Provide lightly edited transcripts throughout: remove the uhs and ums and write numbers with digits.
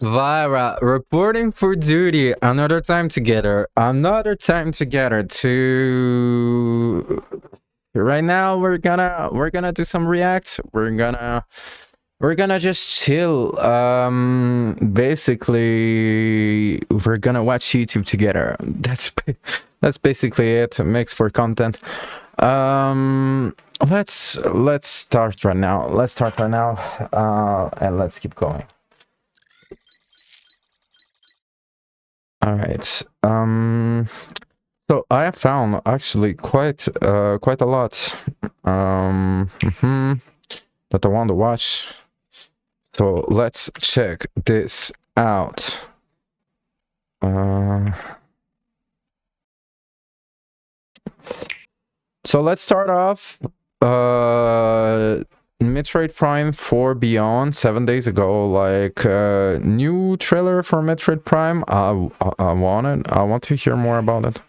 Vyrah reporting for duty. Another time together. Another time together. To right now, we're gonna do some reacts. We're gonna just chill. Basically, we're gonna watch YouTube together. That's basically it. Makes for content. Let's start right now. Let's start right now. And let's keep going. All right. So I have found actually quite a lot that I want to watch. So let's check this out. So let's start off. Metroid Prime 4 Beyond 7 days ago, like new trailer for Metroid Prime. I want to hear more about it.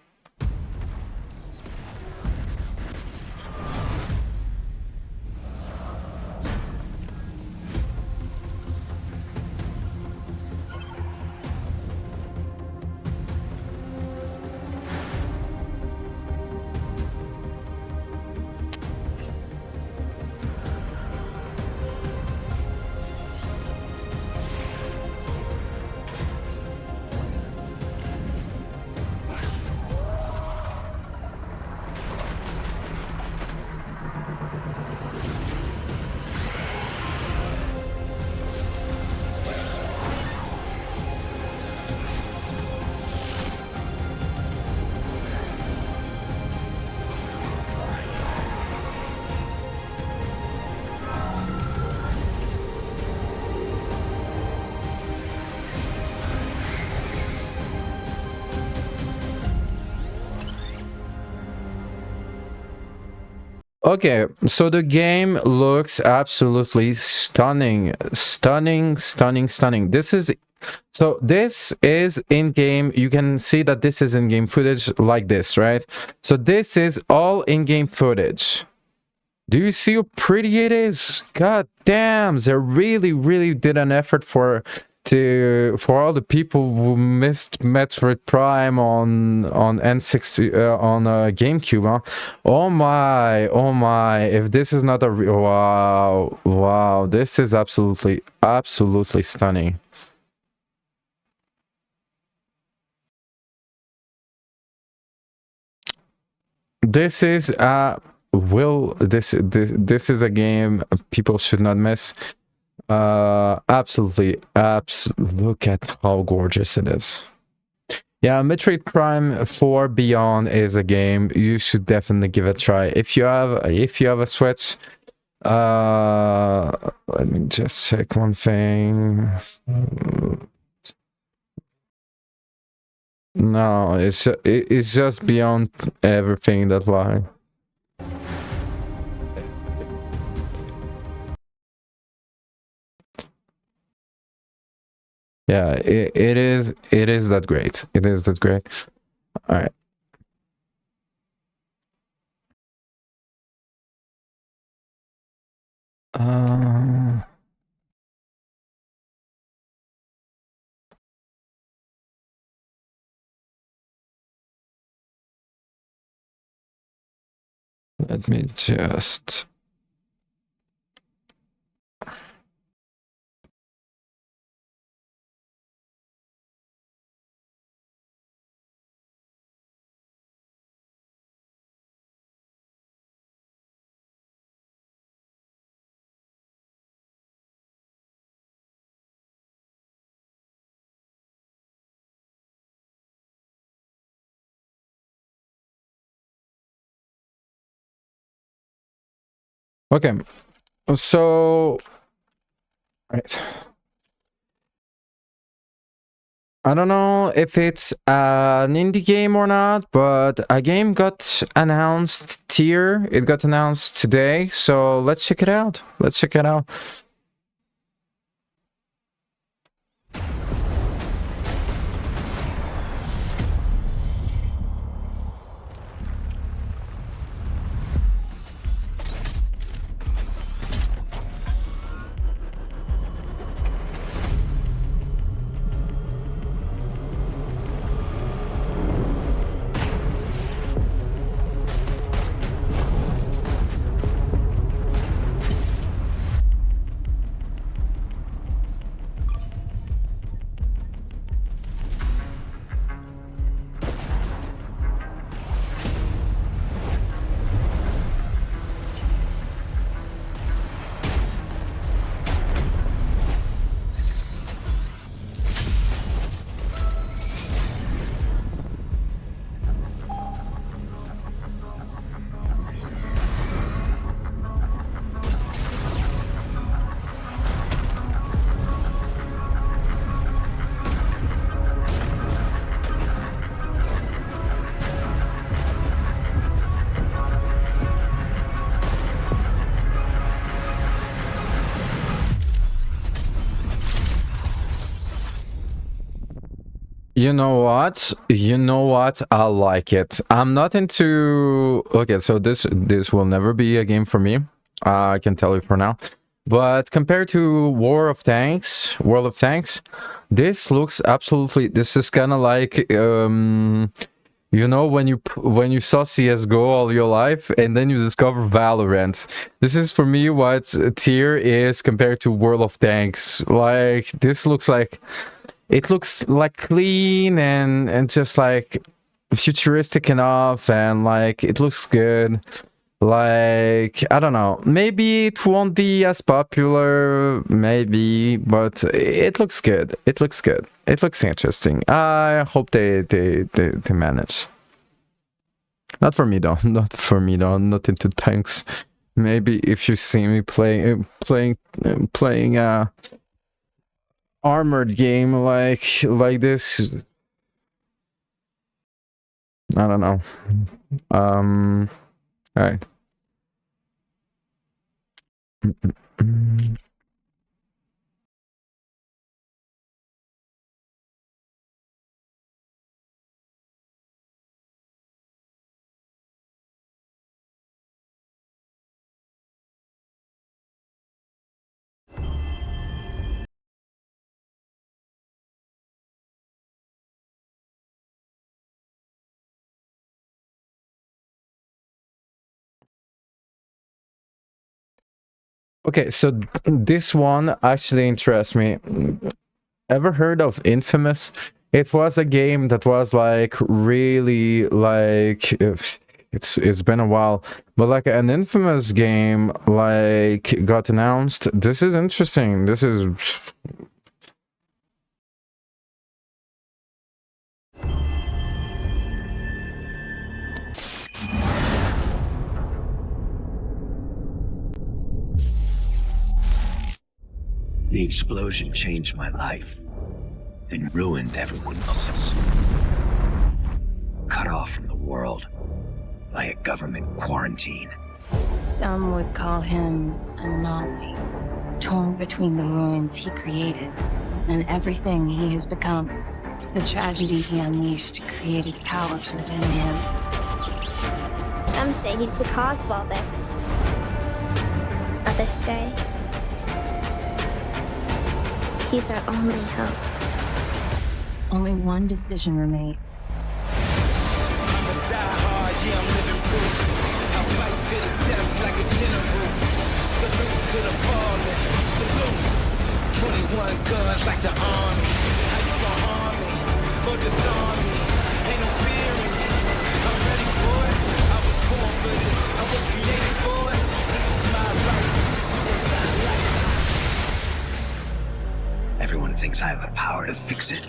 Okay, so the game looks absolutely stunning. This is in-game. You can see that this is in-game footage like this, right? So this is all in-game footage. Do you see how pretty it is? God damn, they really did an effort for all the people who missed Metroid Prime on N60 on GameCube. Huh? Oh my! If this is not a wow, this is absolutely stunning. This is this is a game people should not miss. Absolutely. Look at how gorgeous it is. Yeah, Metroid Prime 4 Beyond is a game you should definitely give it a try. If you have a Switch, let me just check one thing. No, it's just beyond everything, that's why. Yeah, it is that great. It is that great. All right. Let me just... Okay, so... Right. I don't know if it's an indie game or not, but a game got announced here. It got announced today, so let's check it out. Let's check it out. You know what? You know what? I like it. I'm not into... Okay, so this will never be a game for me. I can tell you for now. But compared to World of Tanks, this looks absolutely... This is kind of like... you know, when you saw CSGO all your life and then you discover Valorant. This is for me what tier is compared to World of Tanks. Like, this looks like... It looks like clean and just like futuristic enough, and like it looks good. Like, I don't know, maybe it won't be as popular, maybe, but it looks good. It looks good. It looks interesting. I hope they manage. Not for me though. Not for me though. I'm not into tanks. Maybe if you see me playing armored game like this, I don't know. All right. Okay, so this one actually interests me. Ever heard of Infamous? It was a game that was like really like it's been a while, but like an Infamous game like got announced. This is interesting. This is The explosion changed my life and ruined everyone else's. Cut off from the world by a government quarantine. Some would call him an anomaly, torn between the ruins he created and everything he has become. The tragedy he unleashed created powers within him. Some say he's the cause of all this. Others say he's our only hope. Only one decision remains. Everyone thinks I have the power to fix it.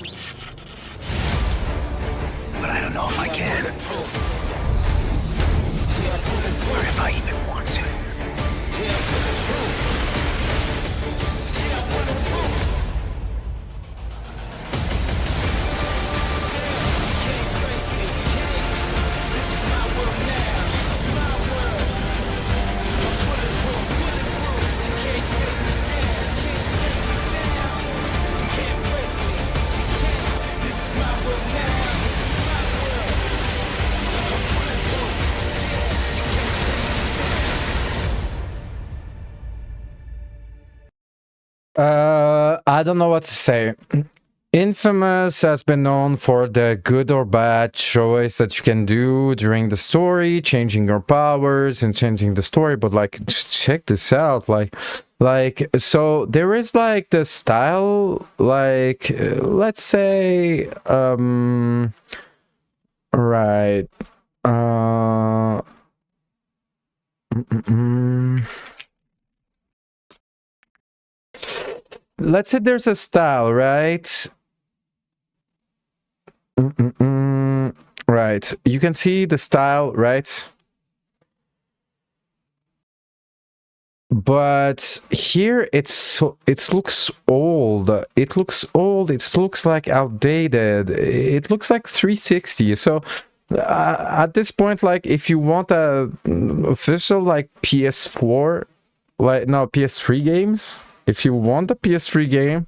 But I don't know if I can. Or if I even want to. I don't know what to say. Infamous has been known for the good or bad choice that you can do during the story, changing your powers and changing the story, but like, just check this out, like, so there is like the style, like, let's say, right, let's say there's a style, right? Right, you can see the style, right? But here it looks old. It looks old. It looks like outdated. It looks like 360. So at this point, like, if you want a official like PS4, like no PS3 games, if you want a PS3 game,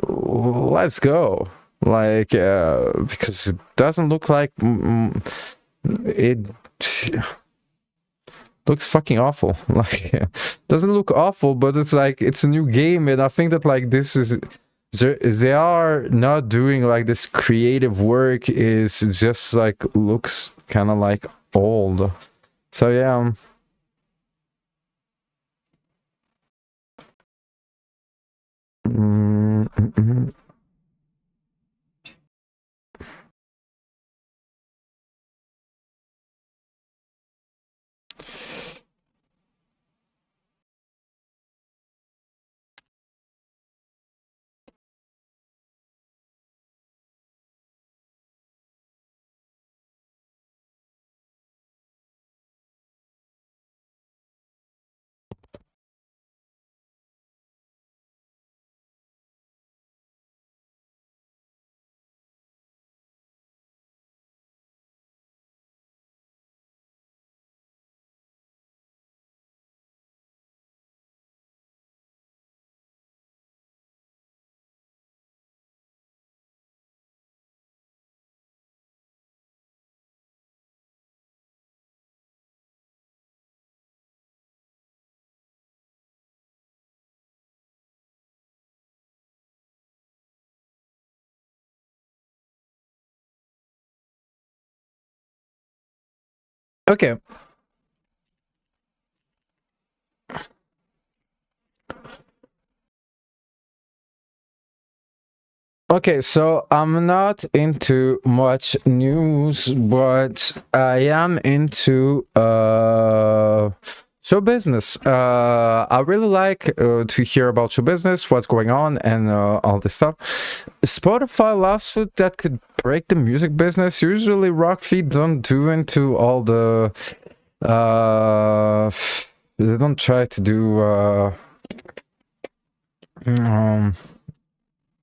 let's go. like because it doesn't look like it looks fucking awful. Like doesn't look awful, but it's like it's a new game, and I think that like this is they are not doing like this creative work, is just like looks kind of like old. So yeah. Okay. Okay, so I'm not into much news, but I am into show business. I really like to hear about show business, what's going on, and all this stuff. Spotify lawsuit that could break the music business. Usually, Rockfeed don't do into all the they don't try to do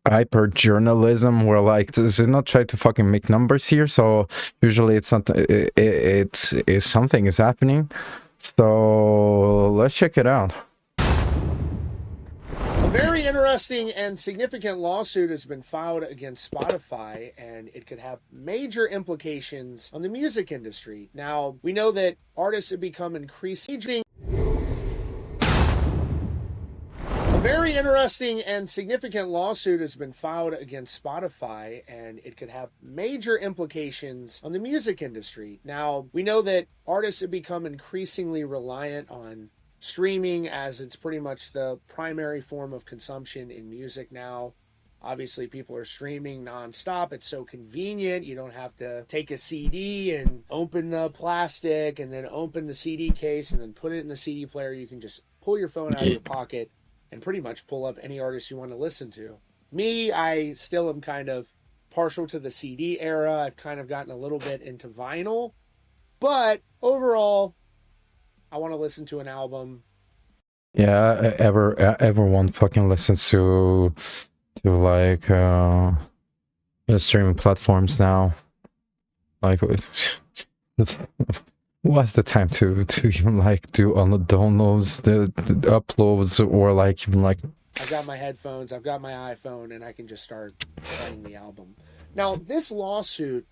hyper journalism where like does it not try to fucking make numbers here, so usually it's not it's something is happening, so let's check it out. A very interesting and significant lawsuit has been filed against Spotify, and it could have major implications on the music industry. Now, we know that artists have become increasingly. A very interesting and significant lawsuit has been filed against Spotify, and it could have major implications on the music industry. Now, we know that artists have become increasingly reliant on streaming, as it's pretty much the primary form of consumption in music now. Obviously, people are streaming nonstop. It's so convenient. You don't have to take a CD and open the plastic and then open the CD case and then put it in the CD player. You can just pull your phone out of your pocket and pretty much pull up any artist you want to listen to. Me, I still am kind of partial to the CD era. I've kind of gotten a little bit into vinyl. But overall, I want to listen to an album. Yeah, everyone fucking listens to like streaming platforms now. Like who has the time to even like do on the downloads, the uploads, or like even like I've got my headphones, I've got my iPhone, and I can just start playing the album. Now, this lawsuit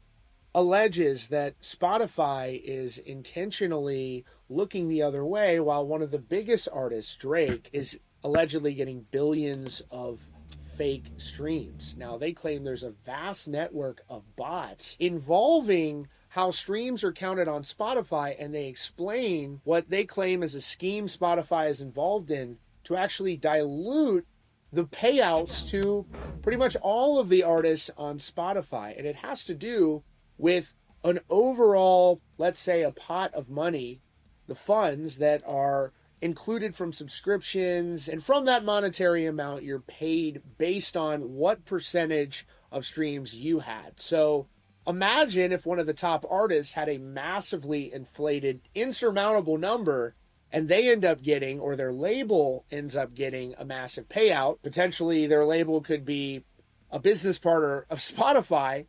alleges that Spotify is intentionally looking the other way, while one of the biggest artists, Drake, is allegedly getting billions of fake streams. Now, they claim there's a vast network of bots involving how streams are counted on Spotify, and they explain what they claim is a scheme Spotify is involved in to actually dilute the payouts to pretty much all of the artists on Spotify. And it has to do with an overall, let's say, a pot of money, the funds that are included from subscriptions, and from that monetary amount, you're paid based on what percentage of streams you had. So imagine if one of the top artists had a massively inflated, insurmountable number, and they end up getting, or their label ends up getting, a massive payout. Potentially their label could be a business partner of Spotify,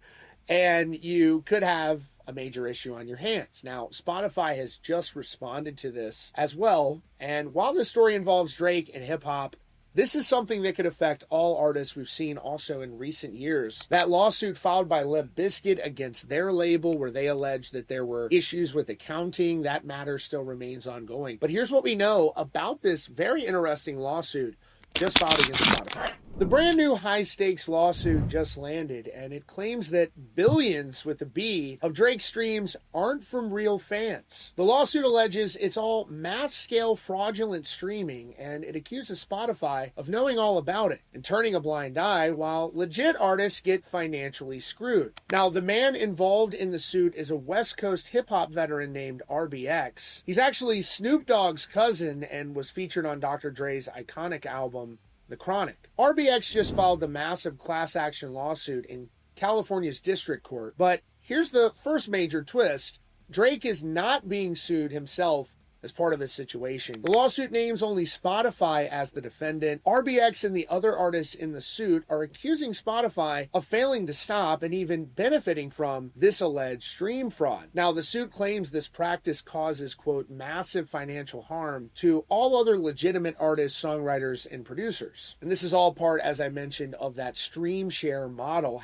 and you could have a major issue on your hands. Now, Spotify has just responded to this as well, and while this story involves Drake and hip-hop, This is something that could affect all artists. We've seen also in recent years. That lawsuit filed by Limp Bizkit against their label, where they allege that there were issues with accounting, that matter still remains ongoing. But here's what we know about this very interesting lawsuit just filed against Spotify. The brand new high-stakes lawsuit just landed, and it claims that billions with a B of Drake's streams aren't from real fans. The lawsuit alleges it's all mass-scale fraudulent streaming, and it accuses Spotify of knowing all about it and turning a blind eye, while legit artists get financially screwed. Now, the man involved in the suit is a West Coast hip-hop veteran named RBX. He's actually Snoop Dogg's cousin and was featured on Dr. Dre's iconic album, The Chronic. RBX just filed a massive class action lawsuit in California's district court. But here's the first major twist. Drake is not being sued himself as part of this situation. The lawsuit names only Spotify as the defendant. RBX and the other artists in the suit are accusing Spotify of failing to stop and even benefiting from this alleged stream fraud. Now, the suit claims this practice causes, quote, massive financial harm to all other legitimate artists, songwriters, and producers. And this is all part, as I mentioned, of that stream share model.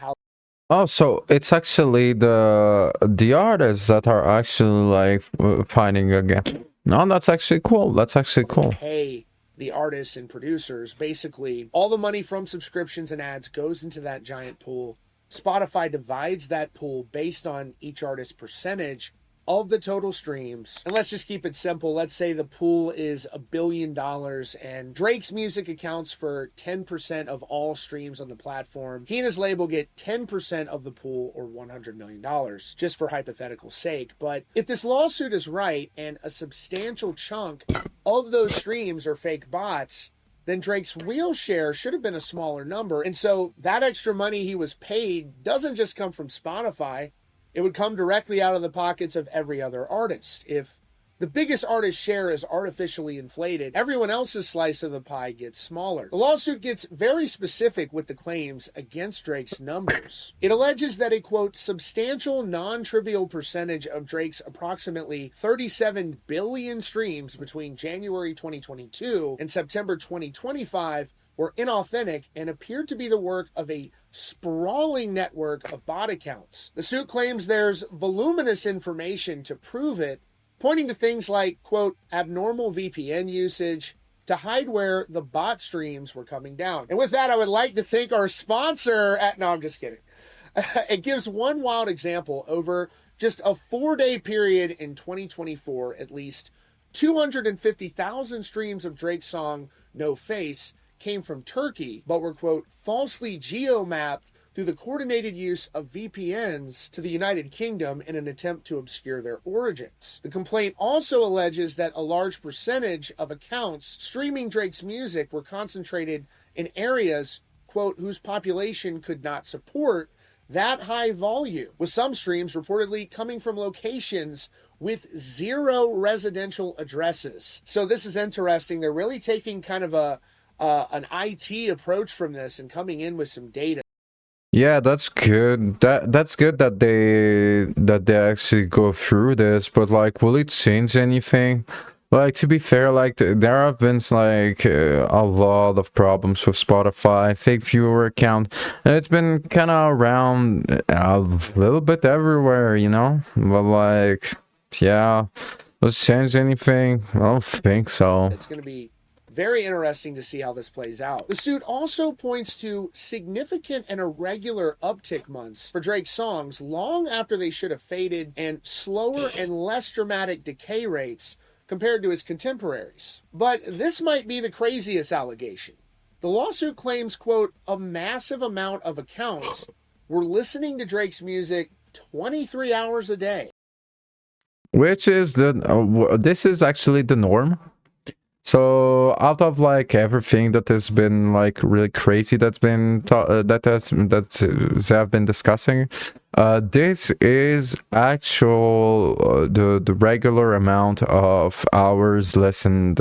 Oh, so it's actually the artists that are actually like fighting again. No, that's actually cool. That's actually cool. Pay the artists and producers. Basically, all the money from subscriptions and ads goes into that giant pool. Spotify divides that pool based on each artist's percentage of the total streams. And let's just keep it simple. Let's say the pool is $1 billion and Drake's music accounts for 10% of all streams on the platform. He and his label get 10% of the pool, or $100 million, just for hypothetical sake. But if this lawsuit is right and a substantial chunk of those streams are fake bots, then Drake's real share should have been a smaller number. And so that extra money he was paid doesn't just come from Spotify. It would come directly out of the pockets of every other artist. If the biggest artist's share is artificially inflated, everyone else's slice of the pie gets smaller. The lawsuit gets very specific with the claims against Drake's numbers. It alleges that a, quote, substantial non-trivial percentage of Drake's approximately 37 billion streams between January 2022 and September 2025 were inauthentic and appeared to be the work of a sprawling network of bot accounts. The suit claims there's voluminous information to prove it, pointing to things like, quote, abnormal VPN usage to hide where the bot streams were coming down. And with that, I would like to thank our sponsor no, I'm just kidding. It gives one wild example. Over just a 4-day period in 2024, at least 250,000 streams of Drake's song No Face came from Turkey, but were, quote, falsely geo-mapped through the coordinated use of VPNs to the United Kingdom in an attempt to obscure their origins. The complaint also alleges that a large percentage of accounts streaming Drake's music were concentrated in areas, quote, whose population could not support that high volume, with some streams reportedly coming from locations with 0 residential addresses. So this is interesting. They're really taking kind of an IT approach from this and coming in with some data. Yeah, that's good. That's good that they actually go through this, but like, will it change anything? Like, to be fair, like there have been like a lot of problems with Spotify, fake viewer account, and it's been kind of around a little bit everywhere, you know. But like, yeah, let's change anything? I don't think so. It's going to be very interesting to see how this plays out. The suit also points to significant and irregular uptick months for Drake's songs long after they should have faded, and slower and less dramatic decay rates compared to his contemporaries. But this might be the craziest allegation. The lawsuit claims, quote, a massive amount of accounts were listening to Drake's music 23 hours a day. Which is this is actually the norm. So out of like everything that has been like really crazy that's been have been discussing, this is actual the regular amount of hours listened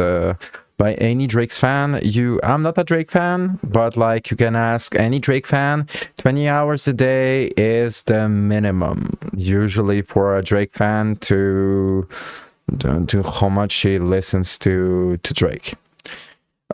by any Drake's fan. I'm not a Drake fan, but like you can ask any Drake fan, 20 hours a day is the minimum usually for a Drake fan to how much he listens to Drake.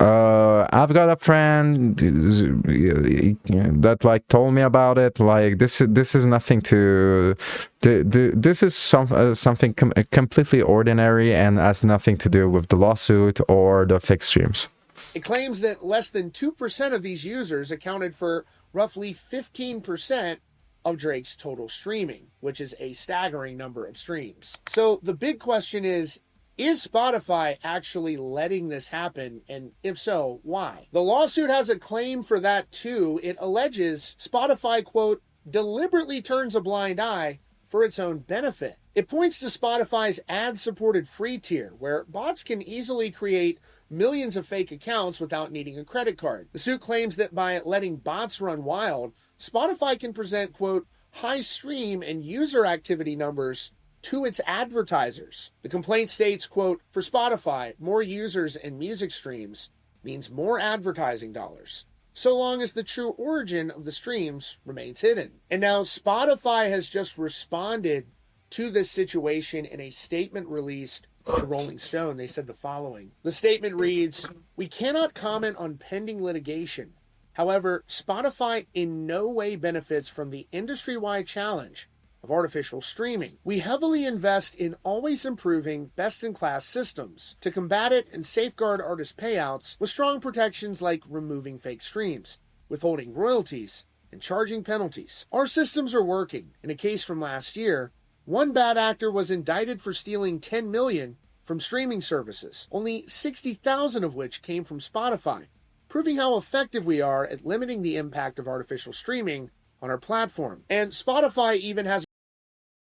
I've got a friend that like told me about it. Like this is nothing to this is something completely ordinary and has nothing to do with the lawsuit or the fixed streams. It claims that less than 2% of these users accounted for roughly 15% of Drake's total streaming, which is a staggering number of streams. So the big question is Spotify actually letting this happen? And if so, why? The lawsuit has a claim for that too. It alleges Spotify, quote, deliberately turns a blind eye for its own benefit. It points to Spotify's ad-supported free tier, where bots can easily create millions of fake accounts without needing a credit card. The suit claims that by letting bots run wild, Spotify can present, quote, high stream and user activity numbers to its advertisers. The complaint states, quote, for Spotify, more users and music streams means more advertising dollars, so long as the true origin of the streams remains hidden. And now Spotify has just responded to this situation in a statement released to Rolling Stone. They said the following. The statement reads, we cannot comment on pending litigation. However, Spotify in no way benefits from the industry-wide challenge of artificial streaming. We heavily invest in always improving best-in-class systems to combat it and safeguard artist payouts with strong protections like removing fake streams, withholding royalties, and charging penalties. Our systems are working. In a case from last year, one bad actor was indicted for stealing $10 million from streaming services, only 60,000 of which came from Spotify, proving how effective we are at limiting the impact of artificial streaming on our platform. And Spotify even has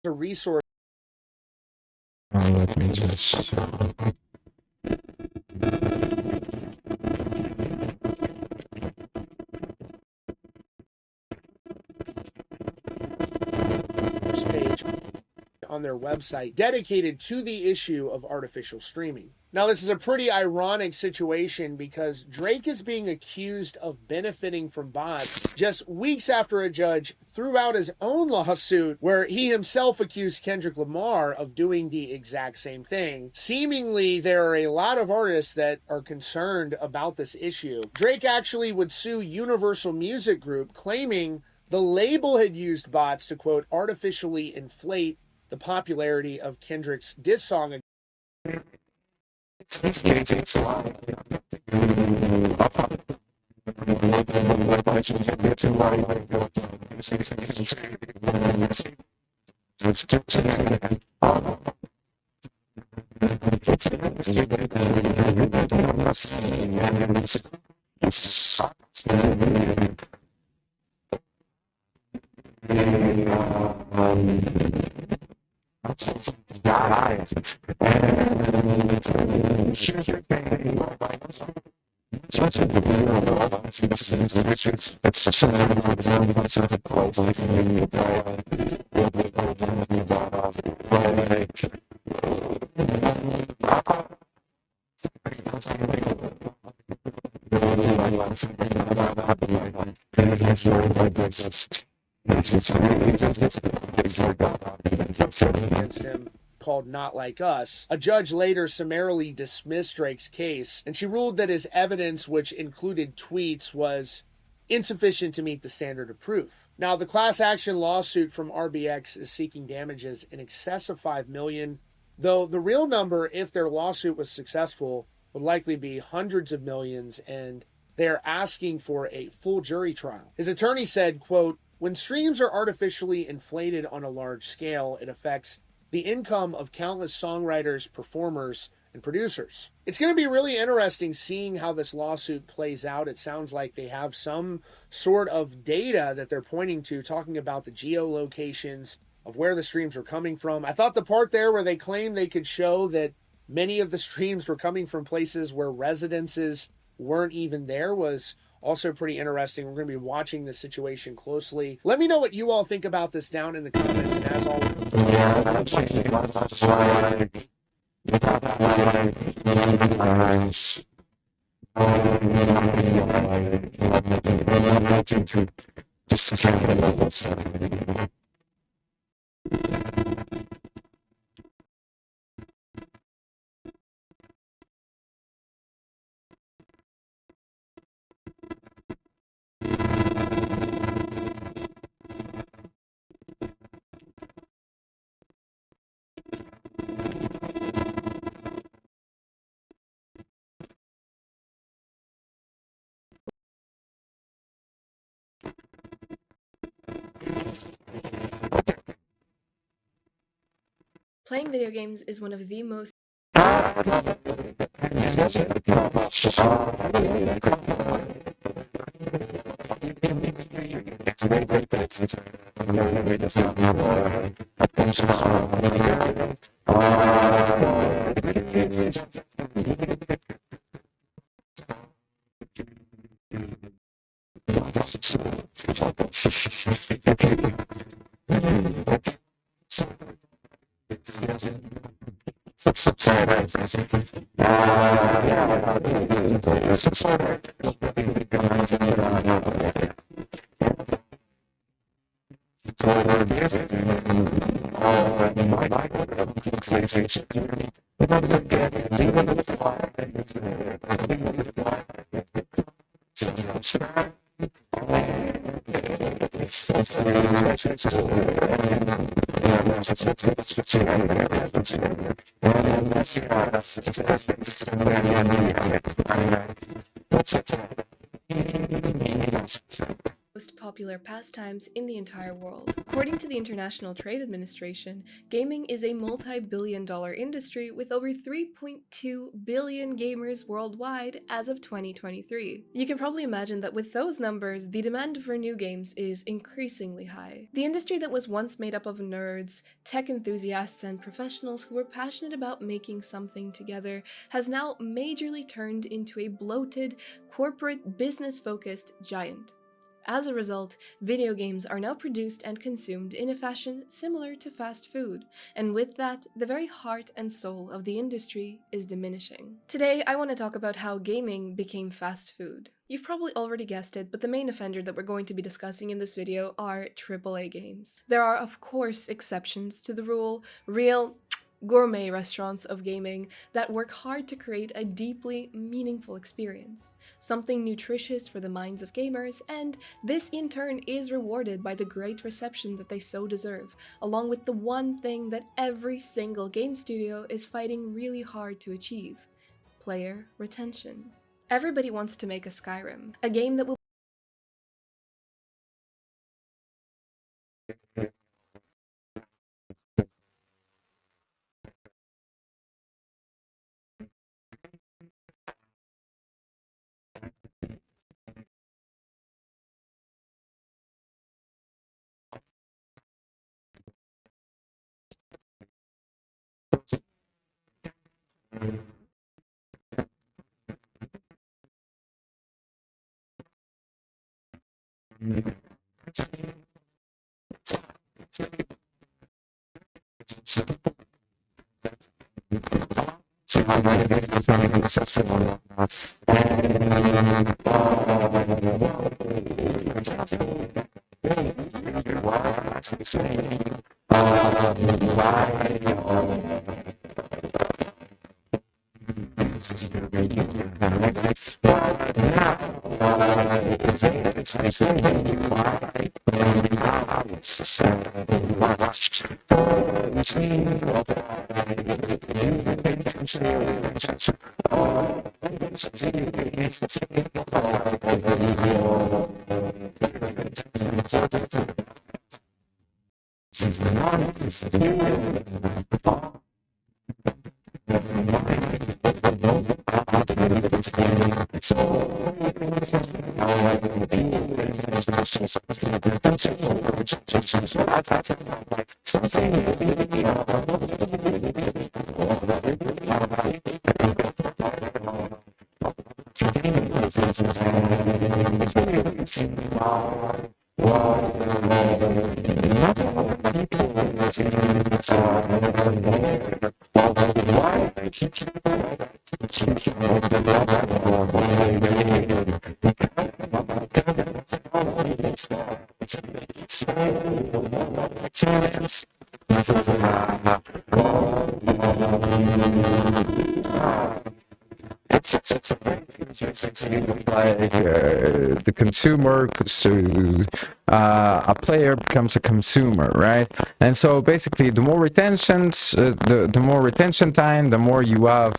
a resource. Let me just... page on their website dedicated to the issue of artificial streaming. Now, this is a pretty ironic situation because Drake is being accused of benefiting from bots just weeks after a judge threw out his own lawsuit where he himself accused Kendrick Lamar of doing the exact same thing. Seemingly, there are a lot of artists that are concerned about this issue. Drake actually would sue Universal Music Group, claiming the label had used bots to, quote, artificially inflate the popularity of Kendrick's diss song. It's a lot. Against him called Not Like Us. A judge later summarily dismissed Drake's case, and she ruled that his evidence, which included tweets, was insufficient to meet the standard of proof. Now, the class action lawsuit from RBX is seeking damages in excess of $5 million, though the real number, if their lawsuit was successful, would likely be hundreds of millions, and they're asking for a full jury trial. His attorney said, quote, when streams are artificially inflated on a large scale, it affects the income of countless songwriters, performers, and producers. It's going to be really interesting seeing how this lawsuit plays out. It sounds like they have some sort of data that they're pointing to, talking about the geolocations of where the streams were coming from. I thought the part there where they claimed they could show that many of the streams were coming from places where residences weren't even there was also pretty interesting. We're going to be watching this situation closely. Let me know what you all think about this down in the comments. And as always, Playing video games is one of the most popular pastimes in the entire world. According to the International Trade Administration, gaming is a multi-billion-dollar industry with over 3.2 billion gamers worldwide as of 2023. You can probably imagine that with those numbers, the demand for new games is increasingly high. The industry that was once made up of nerds, tech enthusiasts, and professionals who were passionate about making something together has now majorly turned into a bloated, corporate, business-focused giant. As a result, video games are now produced and consumed in a fashion similar to fast food, and with that, the very heart and soul of the industry is diminishing. Today, I want to talk about how gaming became fast food. You've probably already guessed it, but the main offender that we're going to be discussing in this video are AAA games. There are, of course, exceptions to the rule, real gourmet restaurants of gaming that work hard to create a deeply meaningful experience, something nutritious for the minds of gamers, and this in turn is rewarded by the great reception that they so deserve, along with the one thing that every single game studio is fighting really hard to achieve: player retention. Everybody wants to make a Skyrim, a game that will the consumer, a player becomes a consumer, right? And so basically, the more retentions, the more retention time, the more you have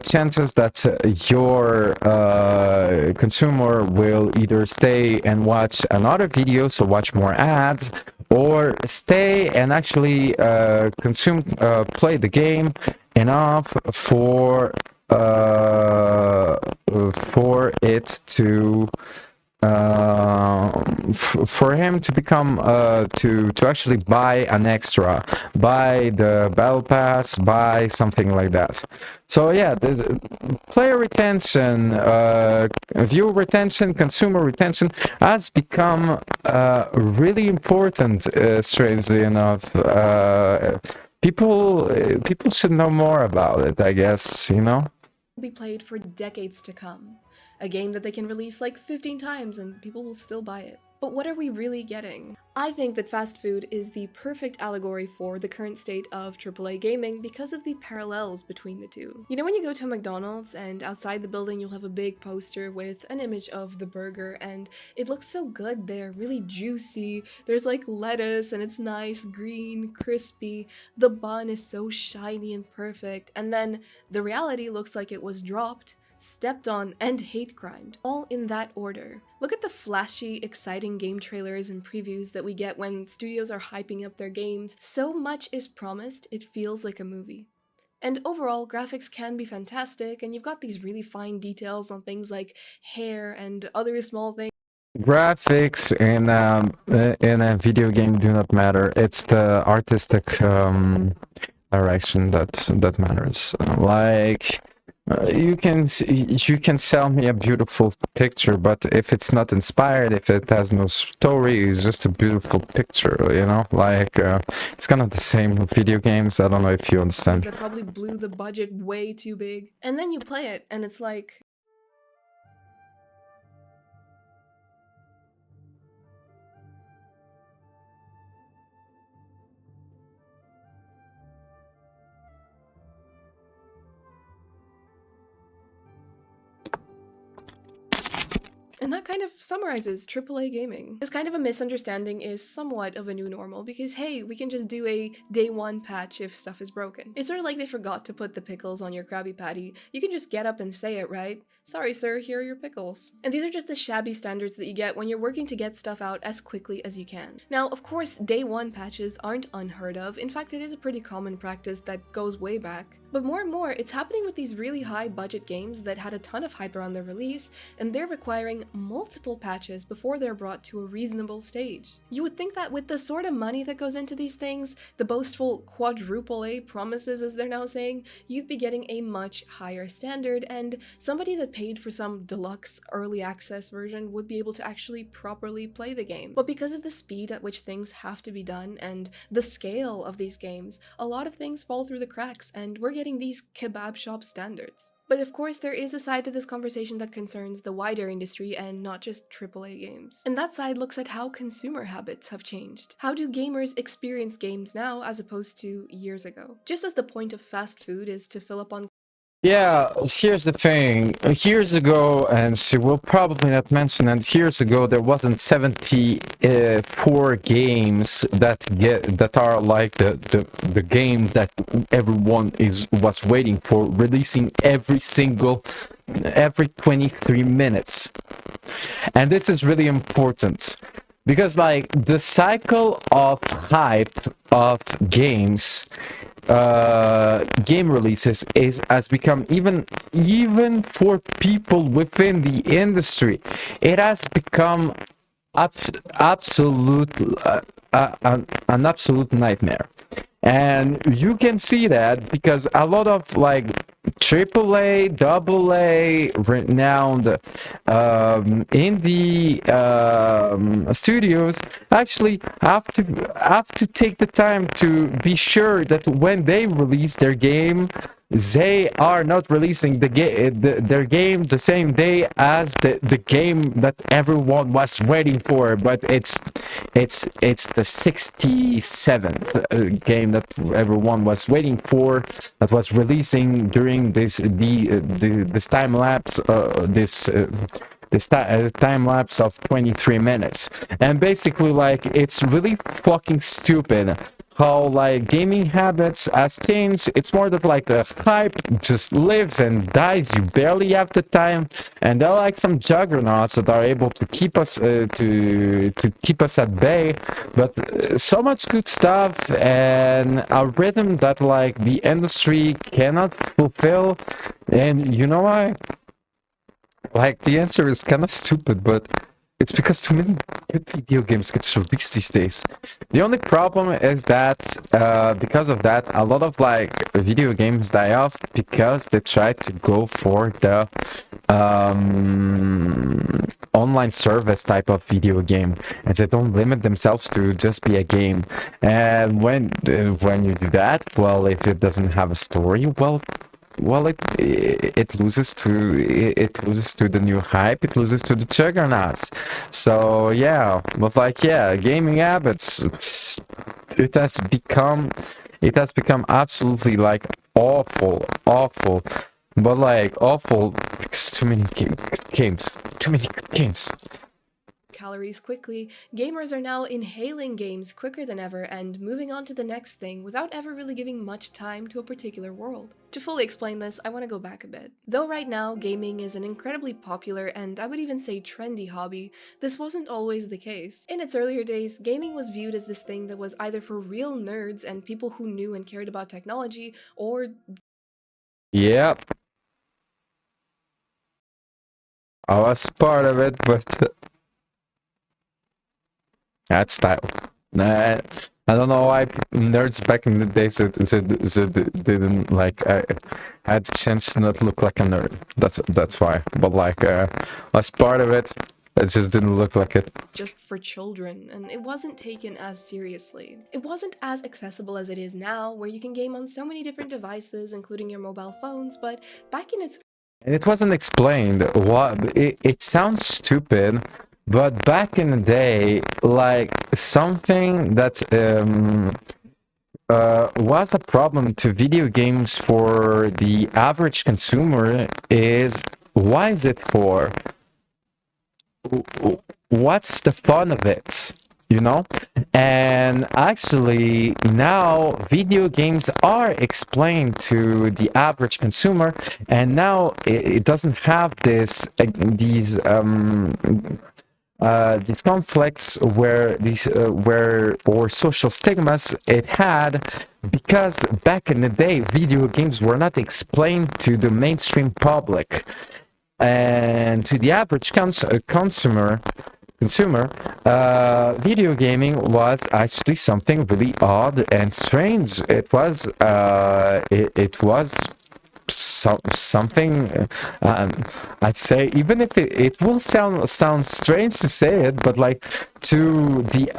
chances that your consumer will either stay and watch another video, so watch more ads, or stay and actually play the game enough for it to for him to become to actually buy an extra, buy the battle pass, buy something like that. So yeah, there's player retention, viewer retention, consumer retention has become really important, strangely enough. People should know more about it, I guess, you know. Be played for decades to come. A game that they can release like 15 times and people will still buy it. But what are we really getting? I think that fast food is the perfect allegory for the current state of AAA gaming because of the parallels between the two. You know, when you go to a McDonald's and outside the building you'll have a big poster with an image of the burger and it looks so good there, really juicy. There's like lettuce and it's nice, green, crispy. The bun is so shiny and perfect. And then the reality looks like it was dropped, stepped on, and hate crimed, all in that order. Look at the flashy, exciting game trailers and previews that we get when studios are hyping up their games. So much is promised, it feels like a movie. And overall, graphics can be fantastic, and you've got these really fine details on things like hair and other small things. Graphics in a video game do not matter. It's the artistic direction that matters. Like, you can sell me a beautiful picture, but if it's not inspired, if it has no story, it's just a beautiful picture, you know. Like it's kind of the same with video games. I don't know if you understand. That probably blew the budget way too big, and then you play it, and it's like. And that kind of summarizes AAA gaming. This kind of a misunderstanding is somewhat of a new normal because, hey, we can just do a day one patch if stuff is broken. It's sort of like they forgot to put the pickles on your Krabby Patty. You can just get up and say it, right? Sorry, sir, here are your pickles. And these are just the shabby standards that you get when you're working to get stuff out as quickly as you can. Now, of course, day one patches aren't unheard of. In fact, it is a pretty common practice that goes way back. But more and more, it's happening with these really high budget games that had a ton of hype around their release, and they're requiring multiple patches before they're brought to a reasonable stage. You would think that with the sort of money that goes into these things, the boastful quadruple A promises as they're now saying, you'd be getting a much higher standard, and somebody that paid for some deluxe early access version would be able to actually properly play the game. But because of the speed at which things have to be done and the scale of these games, a lot of things fall through the cracks, and we're getting these kebab shop standards. But of course, there is a side to this conversation that concerns the wider industry and not just AAA games. And that side looks at how consumer habits have changed. How do gamers experience games now as opposed to years ago? Just as the point of fast food is to fill up on. Yeah, here's the thing. Years ago, and she will probably not mention it, years ago there wasn't 74 games that are like the game that everyone was waiting for, releasing every 23 minutes. And this is really important because like the cycle of hype of games, game releases has become even for people within the industry, it has become an absolute nightmare. And you can see that because a lot of like AAA, AA, renowned indie studios actually have to take the time to be sure that when they release their game, they are not releasing their game the same day as the game that everyone was waiting for, but it's the 67th game that everyone was waiting for, that was releasing during this time lapse time lapse of 23 minutes. And basically, like, it's really fucking stupid how like gaming habits has changed. It's more that like the hype just lives and dies. You barely have the time, and there are like some juggernauts that are able to keep us to keep us at bay. But so much good stuff and a rhythm that like the industry cannot fulfill. And you know why? Like the answer is kind of stupid, but it's because too many good video games get released these days. The only problem is that because of that, a lot of like video games die off because they try to go for the online service type of video game, and they don't limit themselves to just be a game. And when you do that, well, if it doesn't have a story, well, it loses to the new hype. It loses to the juggernauts. So yeah, but like yeah, gaming habits. It has become absolutely like awful. But like awful because too many games. Too many good games. Calories quickly, gamers are now inhaling games quicker than ever and moving on to the next thing without ever really giving much time to a particular world. To fully explain this, I want to go back a bit. Though right now gaming is an incredibly popular and I would even say trendy hobby, this wasn't always the case. In its earlier days, gaming was viewed as this thing that was either for real nerds and people who knew and cared about technology, or Yep. I was part of it, but that style. Nah, I don't know why nerds back in the days didn't like had the chance to not look like a nerd. That's why. But like as part of it, it just didn't look like it. just for children, and it wasn't taken as seriously. It wasn't as accessible as it is now, where you can game on so many different devices, including your mobile phones, but back in its And it wasn't explained. What it sounds stupid, but back in the day, like something that was a problem to video games for the average consumer is why is it for? What's the fun of it? You know? And actually now video games are explained to the average consumer, and now it doesn't have these conflicts or social stigmas it had, because back in the day video games were not explained to the mainstream public, and to the average consumer, video gaming was actually something really odd and strange. It was something I'd say, even if it will sound strange to say it, but like to the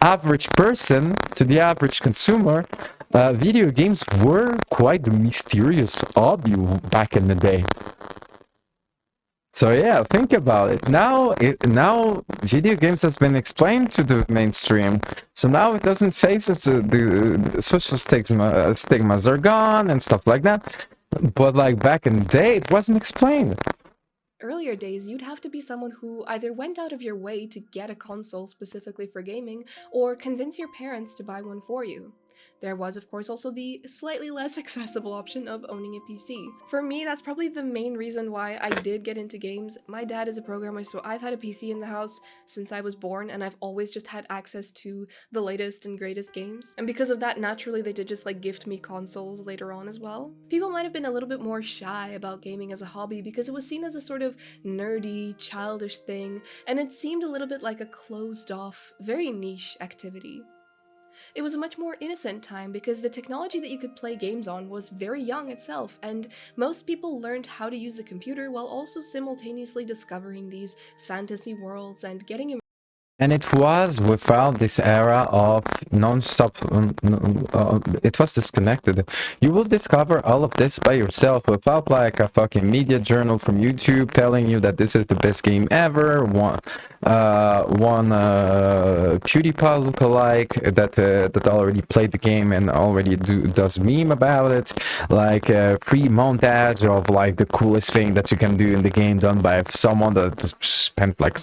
average person, to the average consumer, video games were quite the mysterious hobby back in the day. So yeah, think about it. Now video games has been explained to the mainstream, so now it doesn't face us. The social stigmas are gone and stuff like that. But like back in the day, it wasn't explained. earlier days, you'd have to be someone who either went out of your way to get a console specifically for gaming, or convince your parents to buy one for you. There was, of course, also the slightly less accessible option of owning a PC. For me, that's probably the main reason why I did get into games. My dad is a programmer, so I've had a PC in the house since I was born, and I've always just had access to the latest and greatest games. And because of that, naturally, they did just like gift me consoles later on as well. People might have been a little bit more shy about gaming as a hobby because it was seen as a sort of nerdy, childish thing, and it seemed a little bit like a closed-off, very niche activity. It was a much more innocent time because the technology that you could play games on was very young itself, and most people learned how to use the computer while also simultaneously discovering these fantasy worlds and getting And it was without this era of non-stop, it was disconnected. You will discover all of this by yourself without like a fucking media journal from YouTube telling you that this is the best game ever. One PewDiePie lookalike that already played the game and already does meme about it. Like a pre-montage of like the coolest thing that you can do in the game done by someone that spent like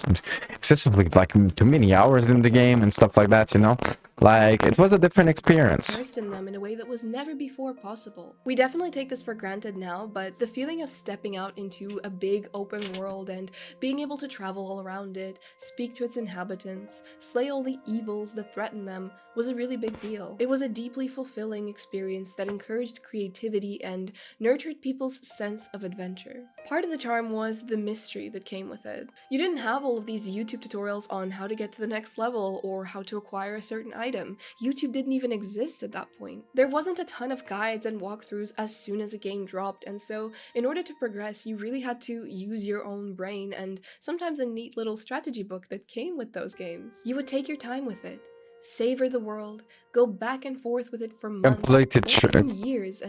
excessively like too many hours in the game and stuff like that, you know. Like, it was a different experience. Immersed in them in a way that was never before possible. We definitely take this for granted now, but the feeling of stepping out into a big open world and being able to travel all around it, speak to its inhabitants, slay all the evils that threaten them was a really big deal. It was a deeply fulfilling experience that encouraged creativity and nurtured people's sense of adventure. Part of the charm was the mystery that came with it. You didn't have all of these YouTube tutorials on how to get to the next level or how to acquire a certain item. YouTube didn't even exist at that point. There wasn't a ton of guides and walkthroughs as soon as a game dropped, and so in order to progress, you really had to use your own brain and sometimes a neat little strategy book that came with those games. You would take your time with it, savor the world, go back and forth with it for months, Complete it, or even years,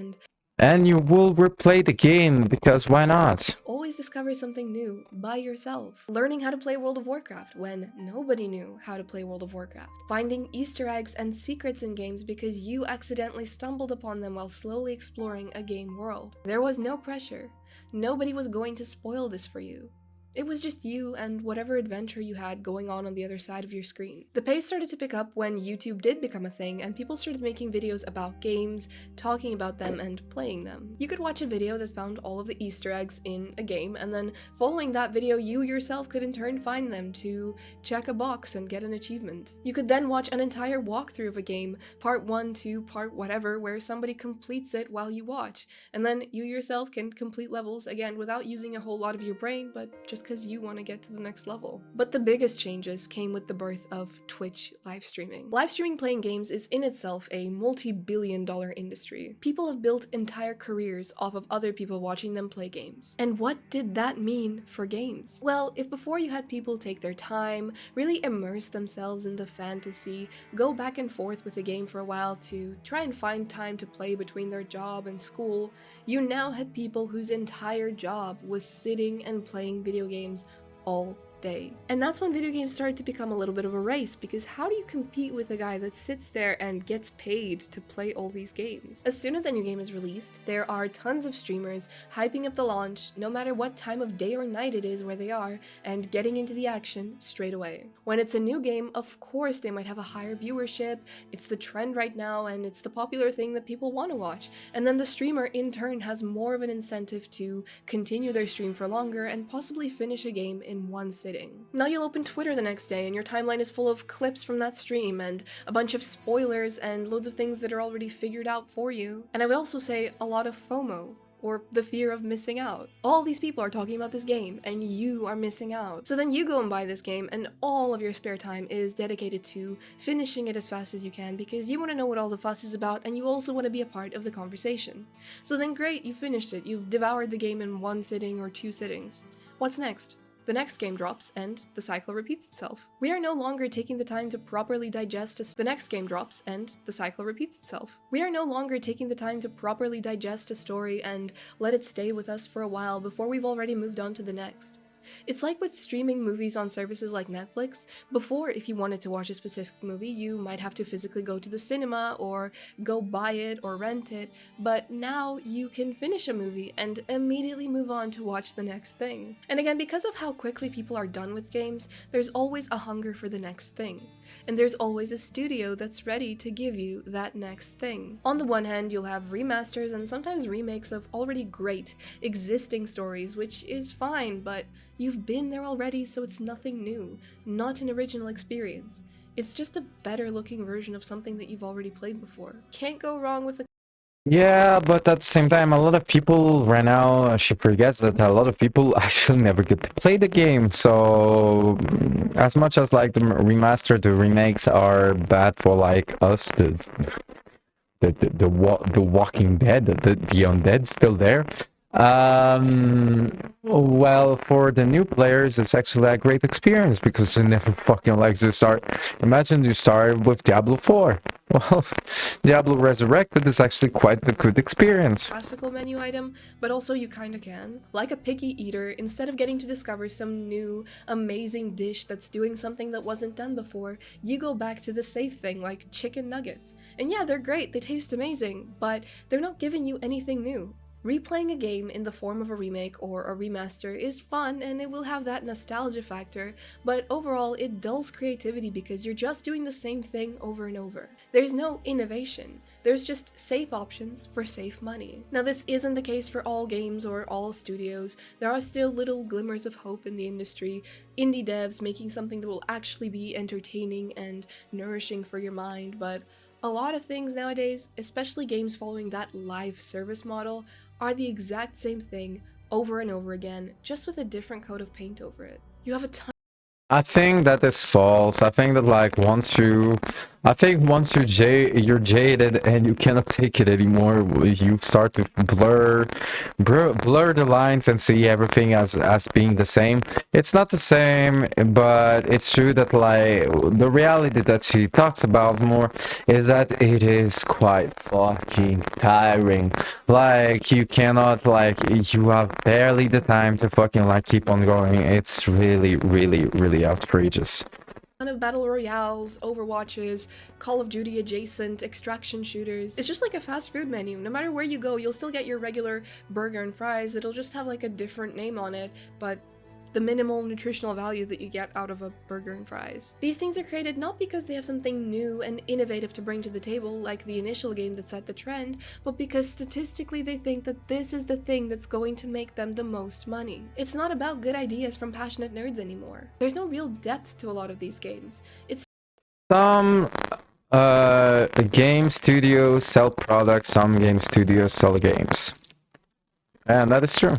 and you will replay the game, because why not? always discover something new by yourself. Learning how to play World of Warcraft when nobody knew how to play World of Warcraft. Finding Easter eggs and secrets in games because you accidentally stumbled upon them while slowly exploring a game world. There was no pressure. Nobody was going to spoil this for you. It was just you and whatever adventure you had going on the other side of your screen. The pace started to pick up when YouTube did become a thing and people started making videos about games, talking about them, and playing them. You could watch a video that found all of the Easter eggs in a game, and then following that video, you yourself could in turn find them to check a box and get an achievement. You could then watch an entire walkthrough of a game, part 1 to part whatever, where somebody completes it while you watch, and then you yourself can complete levels again without using a whole lot of your brain, but just because you want to get to the next level. But the biggest changes came with the birth of Twitch live streaming. Live streaming playing games is in itself a multi-billion-dollar industry. People have built entire careers off of other people watching them play games. And what did that mean for games? Well, if before you had people take their time, really immerse themselves in the fantasy, go back and forth with a game for a while to try and find time to play between their job and school, you now had people whose entire job was sitting and playing video games all day. And that's when video games started to become a little bit of a race, because how do you compete with a guy that sits there and gets paid to play all these games? As soon as a new game is released, there are tons of streamers hyping up the launch, no matter what time of day or night it is where they are, and getting into the action straight away. When it's a new game, of course they might have a higher viewership, it's the trend right now, and it's the popular thing that people want to watch. And then the streamer in turn has more of an incentive to continue their stream for longer and possibly finish a game in one sitting. Now you'll open Twitter the next day and your timeline is full of clips from that stream and a bunch of spoilers and loads of things that are already figured out for you. And I would also say a lot of FOMO, or the fear of missing out. All these people are talking about this game and you are missing out. So then you go and buy this game and all of your spare time is dedicated to finishing it as fast as you can because you want to know what all the fuss is about and you also want to be a part of the conversation. So then great, you finished it. You've devoured the game in one sitting or two sittings. What's next? The next game drops, and the cycle repeats itself. We are no longer taking the time to properly digest the next game drops, and the cycle repeats itself. We are no longer taking the time to properly digest a story and let it stay with us for a while before we've already moved on to the next. It's like with streaming movies on services like Netflix. Before, if you wanted to watch a specific movie, you might have to physically go to the cinema or go buy it or rent it, but now you can finish a movie and immediately move on to watch the next thing. And again, because of how quickly people are done with games, there's always a hunger for the next thing. And there's always a studio that's ready to give you that next thing. On the one hand, you'll have remasters and sometimes remakes of already great, existing stories, which is fine, but you've been there already, so it's nothing new, not an original experience. It's just a better looking version of something that you've already played before. Can't go wrong with a Yeah, but at the same time, a lot of people right now, she forgets that a lot of people actually never get to play the game. So, as much as like the remaster, the remakes are bad for like us, the Walking Dead, the Undead still there. Well, for the new players, it's actually a great experience because you never fucking like to start. Imagine you start with Diablo 4. Well, Diablo Resurrected is actually quite a good experience. classical menu item, but also you kinda can. Like a picky eater, instead of getting to discover some new, amazing dish that's doing something that wasn't done before, you go back to the safe thing like chicken nuggets. And yeah, they're great, they taste amazing, but they're not giving you anything new. Replaying a game in the form of a remake or a remaster is fun and it will have that nostalgia factor, but overall it dulls creativity because you're just doing the same thing over and over. There's no innovation, there's just safe options for safe money. Now this isn't the case for all games or all studios. There are still little glimmers of hope in the industry, indie devs making something that will actually be entertaining and nourishing for your mind, but a lot of things nowadays, especially games following that live service model, are the exact same thing over and over again, just with a different coat of paint over it. You have a ton. I think that is false. I think that like once you're jaded and you cannot take it anymore, you start to blur the lines and see everything as being the same. It's not the same, but it's true that like the reality that she talks about more is that it is quite fucking tiring. Like you cannot, like, you have barely the time to fucking like keep on going. It's really outrageous. Of battle royales, Overwatches, Call of Duty adjacent, extraction shooters. It's just like a fast food menu. No matter where you go, you'll still get your regular burger and fries. It'll just have like a different name on it, but the minimal nutritional value that you get out of a burger and fries. These things are created not because they have something new and innovative to bring to the table like the initial game that set the trend, but because statistically they think that this is the thing that's going to make them the most money. It's not about good ideas from passionate nerds anymore. There's no real depth to a lot of these games. It's Some game studios sell products, some game studios sell games. And that is true.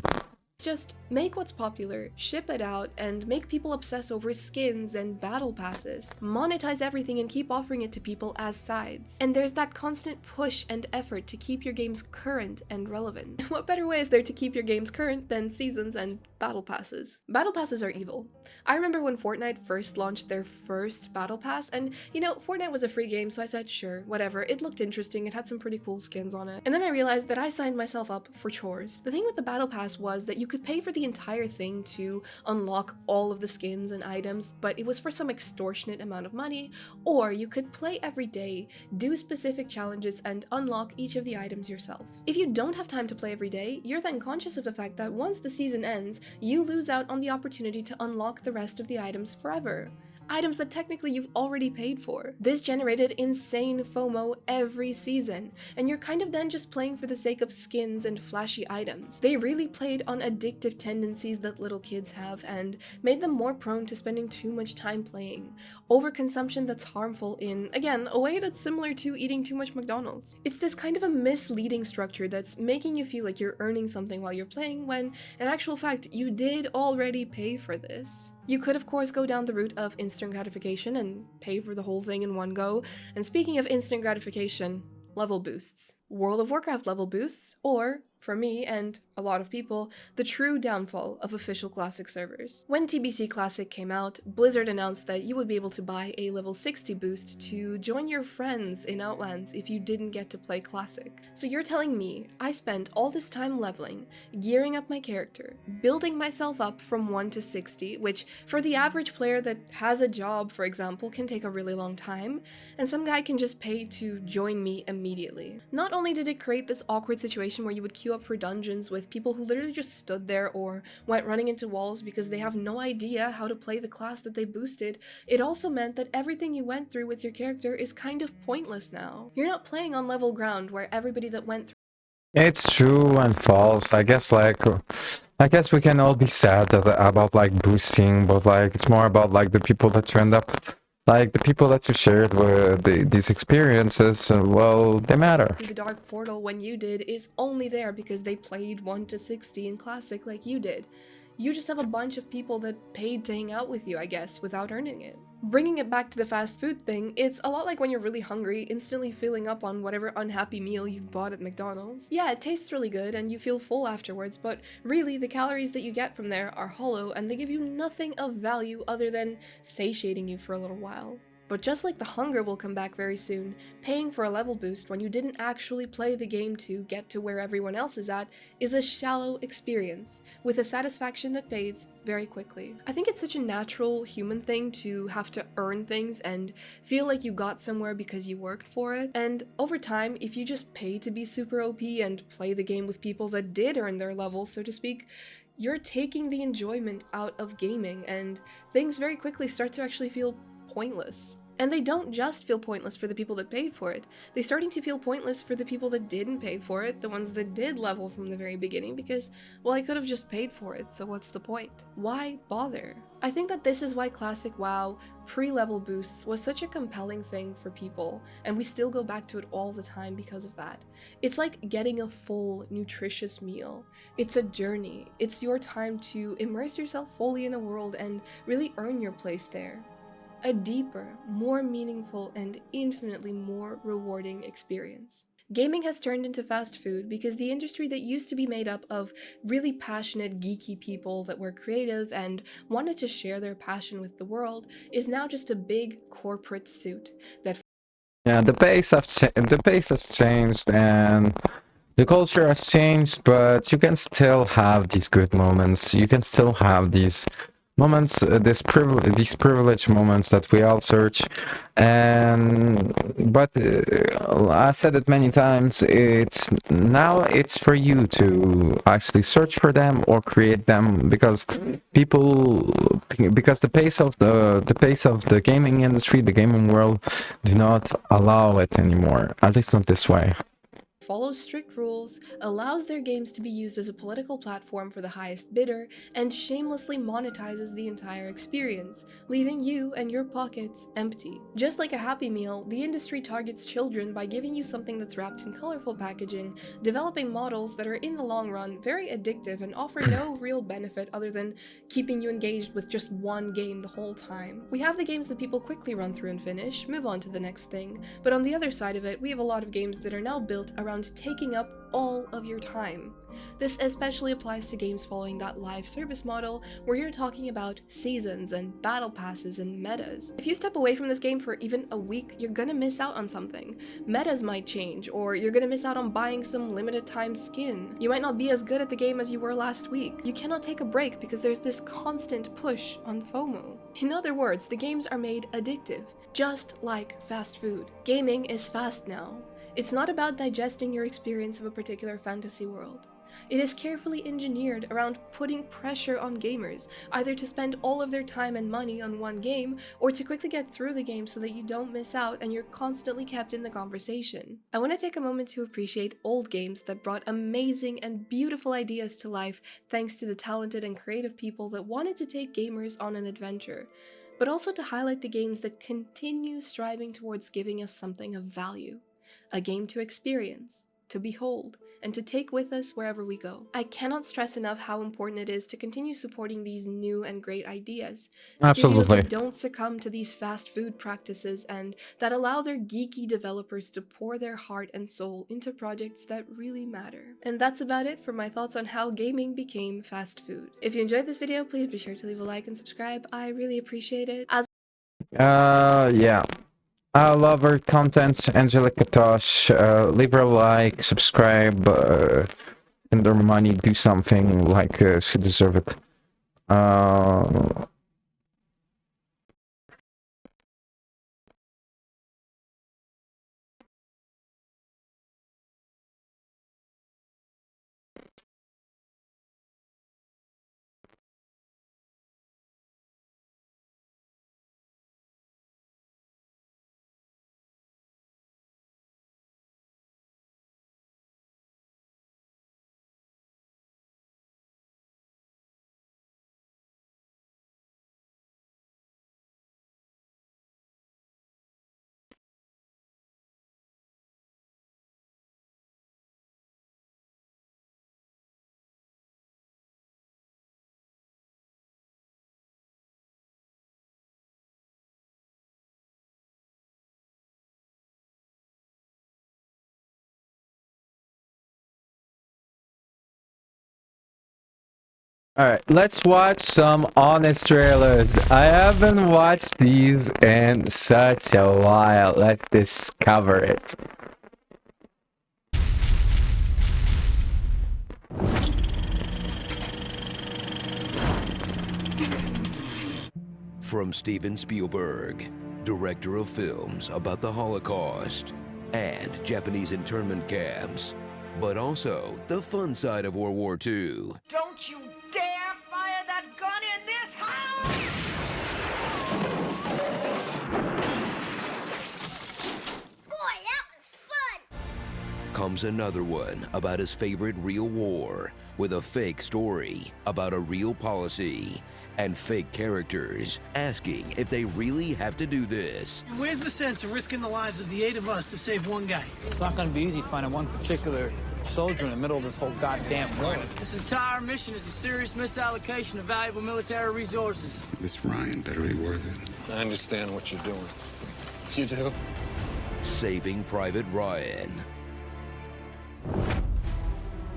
just make what's popular, ship it out, and make people obsess over skins and battle passes. Monetize everything and keep offering it to people as sides. And there's that constant push and effort to keep your games current and relevant. What better way is there to keep your games current than seasons and battle passes? Battle passes are evil. I remember when Fortnite first launched their first battle pass, and you know, Fortnite was a free game, so I said sure, whatever, it looked interesting, it had some pretty cool skins on it. And then I realized that I signed myself up for chores. The thing with the battle pass was that you could pay for the entire thing to unlock all of the skins and items, but it was for some extortionate amount of money, or you could play every day, do specific challenges, and unlock each of the items yourself. If you don't have time to play every day, you're then conscious of the fact that once the season ends, you lose out on the opportunity to unlock the rest of the items forever. Items that technically you've already paid for. This generated insane FOMO every season, and you're kind of then just playing for the sake of skins and flashy items. They really played on addictive tendencies that little kids have and made them more prone to spending too much time playing. Overconsumption that's harmful in, again, a way that's similar to eating too much McDonald's. It's this kind of a misleading structure that's making you feel like you're earning something while you're playing when, in actual fact, you did already pay for this. You could of course go down the route of instant gratification and pay for the whole thing in one go, and speaking of instant gratification, level boosts. World of Warcraft level boosts, or, for me and a lot of people, the true downfall of official Classic servers. When TBC Classic came out, Blizzard announced that you would be able to buy a level 60 boost to join your friends in Outlands if you didn't get to play Classic. So you're telling me I spent all this time leveling, gearing up my character, building myself up from 1 to 60, which for the average player that has a job, for example, can take a really long time, and some guy can just pay to join me immediately. Not only did it create this awkward situation where you would queue up for dungeons with people who literally just stood there or went running into walls because they have no idea how to play the class that they boosted, it also meant that everything you went through with your character is kind of pointless now. You're not playing on level ground where everybody that went through. It's true and false. I guess we can all be sad about like boosting, but like it's more about like the people that you end up, like the people that you shared with these experiences, well, they matter. The Dark Portal when you did is only there because they played 1 to 60 in Classic like you did. You just have a bunch of people that paid to hang out with you, I guess, without earning it. Bringing it back to the fast food thing, it's a lot like when you're really hungry, instantly filling up on whatever unhappy meal you've bought at McDonald's. Yeah, it tastes really good and you feel full afterwards, but really the calories that you get from there are hollow and they give you nothing of value other than satiating you for a little while. But just like the hunger will come back very soon, paying for a level boost when you didn't actually play the game to get to where everyone else is at is a shallow experience, with a satisfaction that fades very quickly. I think it's such a natural human thing to have to earn things and feel like you got somewhere because you worked for it, and over time, if you just pay to be super OP and play the game with people that did earn their level, so to speak, you're taking the enjoyment out of gaming, and things very quickly start to actually feel pointless. And they don't just feel pointless for the people that paid for it. They're starting to feel pointless for the people that didn't pay for it, the ones that did level from the very beginning, because, well, I could have just paid for it, so what's the point? Why bother? I think that this is why classic WoW pre-level boosts was such a compelling thing for people, and we still go back to it all the time because of that. It's like getting a full, nutritious meal. It's a journey. It's your time to immerse yourself fully in a world and really earn your place there. A deeper, more meaningful, and infinitely more rewarding experience. Gaming has turned into fast food because the industry that used to be made up of really passionate, geeky people that were creative and wanted to share their passion with the world is now just a big corporate suit that Yeah, the pace has changed, and the culture has changed, but you can still have these good moments. You can still have these moments, these privileged moments that we all search. And but I said it many times. It's for you to actually search for them or create them, because the pace of the gaming industry, the gaming world, do not allow it anymore. At least not this way. follows strict rules, allows their games to be used as a political platform for the highest bidder, and shamelessly monetizes the entire experience, leaving you and your pockets empty. Just like a Happy Meal, the industry targets children by giving you something that's wrapped in colorful packaging, developing models that are in the long run very addictive and offer no real benefit other than keeping you engaged with just one game the whole time. We have the games that people quickly run through and finish, move on to the next thing, but on the other side of it, we have a lot of games that are now built around taking up all of your time. This especially applies to games following that live service model where you're talking about seasons and battle passes and metas. If you step away from this game for even a week, you're gonna miss out on something. Metas might change, or you're gonna miss out on buying some limited time skin. You might not be as good at the game as you were last week. You cannot take a break because there's this constant push on FOMO. In other words, the games are made addictive, just like fast food. Gaming is fast now. It's not about digesting your experience of a particular fantasy world. It is carefully engineered around putting pressure on gamers, either to spend all of their time and money on one game, or to quickly get through the game so that you don't miss out and you're constantly kept in the conversation. I want to take a moment to appreciate old games that brought amazing and beautiful ideas to life thanks to the talented and creative people that wanted to take gamers on an adventure, but also to highlight the games that continue striving towards giving us something of value. A game to experience, to behold, and to take with us wherever we go. I cannot stress enough how important it is to continue supporting these new and great ideas. Studios Absolutely. that don't succumb to these fast food practices and that allow their geeky developers to pour their heart and soul into projects that really matter. And that's about it for my thoughts on how gaming became fast food. If you enjoyed this video, please be sure to leave a like and subscribe. I really appreciate it. Yeah. I love her content, Angelica Tosh. Leave her a like, subscribe, spend her money, do something like she deserves it. Alright, let's watch some honest trailers. I haven't watched these in such a while. Let's discover it. From Steven Spielberg, director of films about the Holocaust and Japanese internment camps, but also the fun side of World War II. Don't you dare fire that gun in this house! Boy, that was fun! Comes another one about his favorite real war with a fake story about a real policy and fake characters asking if they really have to do this. Where's the sense of risking the lives of the 8 of us to save one guy? It's not going to be easy finding one particular soldier in the middle of this whole goddamn war. This entire mission is a serious misallocation of valuable military resources. This Ryan better be worth it. I understand what you're doing. You do? Saving Private Ryan.